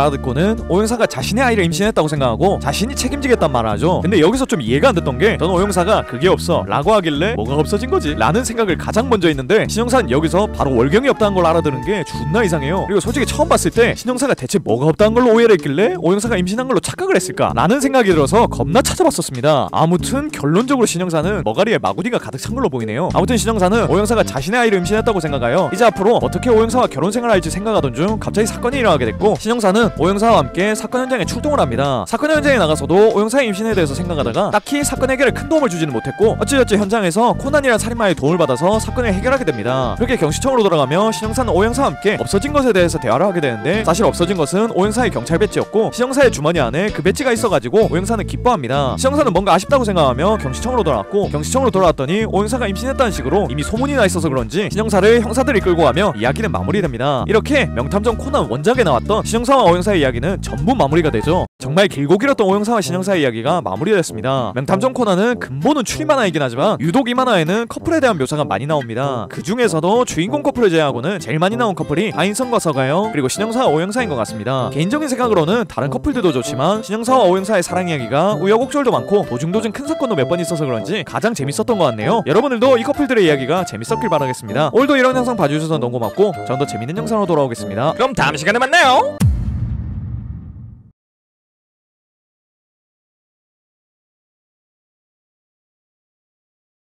알아듣고는 오영사가 자신의 아이를 임신했다고 생각하고 자신이 책임지겠다는 말을 하죠. 근데 여기서 좀 이해가 안 됐던 게, 저는 오영사가 그게 없어 라고 하길래 뭐가 없어진 거지? 라는 생각을 가장 먼저 했는데, 신영사는 여기서 바로 월경이 없다는 걸 알아들은 게 존나 이상해요. 그리고 솔직히 처음 봤을 때 신영사가 대체 뭐가 없다는 걸로 오해를 했길래 오영사가 임신한 걸로 착각을 했을까 라는 생각이 들어서 겁나 찾아봤었습니다. 아무튼 결론적으로 신영사는 머가리에 마구니가 가득 찬 걸로 보이네요. 아무튼 신영사는 오영사가 자신의 아이를 임신했다고 생각하여 이제 앞으로 어떻게 오영사와 결혼 생활을 할지 생각하던 중 갑자기 사건이 일어나게 됐고, 신영사는 오영사와 함께 사건 현장에 출동을 합니다. 사건 현장에 나가서도 오영사의 임신에 대해서 생각하다가 딱히 사건 해결에 큰 도움을 주지는 못했고, 어찌저찌 현장에서 코난이란 살인마의 도움을 받아서 사건을 해결하게 됩니다. 그렇게 경시청으로 돌아가며 신영사는 오영사와 함께 없어진 것에 대해서 대화를 하게 되는데, 사실 없어진 것은 오영사의 경찰 배지였고 신영사의 주머니 안에 그 배지가 있어가지고 오영사는 기뻐합니다. 신영사는 뭔가 아쉽다고 생각하며 경시청으로 돌아왔고, 경시청으로 돌아왔더니 오영사가 임신했다는 식으로 이미 소문이 나 있어서 그런지 신영사를 형사들이 끌고 가며 이야기는 마무리됩니다. 이렇게 명탐정 코난 원작에 나왔던 신영사와 오영사의 이야기는 전부 마무리가 되죠. 정말 길고 길었던 오영사와 신영사의 이야기가 마무리됐습니다. 명탐정 코난은 근본은 추리 만화이긴 하지만 유독 이 만화에는 커플에 대한 묘사가 많이 나옵니다. 그 중에서도 주인공 커플을 제외하고는 제일 많이 나온 커플이 다인성과 서가영 그리고 신영사와 오영사인 것 같습니다. 개인적인 생각으로는 다른 커플들도 좋지만 신영사와 오영사의 사랑 이야기가 우여곡절도 많고 도중도중 큰 사건도 몇 번 있어서 그런지 가장 재밌었던 것 같네요. 여러분들도 이 커플들의 이야기가 재밌었길 바라겠습니다. 오늘도 이런 영상 봐주셔서 너무 고맙고 전 더 재밌는 영상으로 돌아오겠습니다. 그럼 다음 시간에 만나요.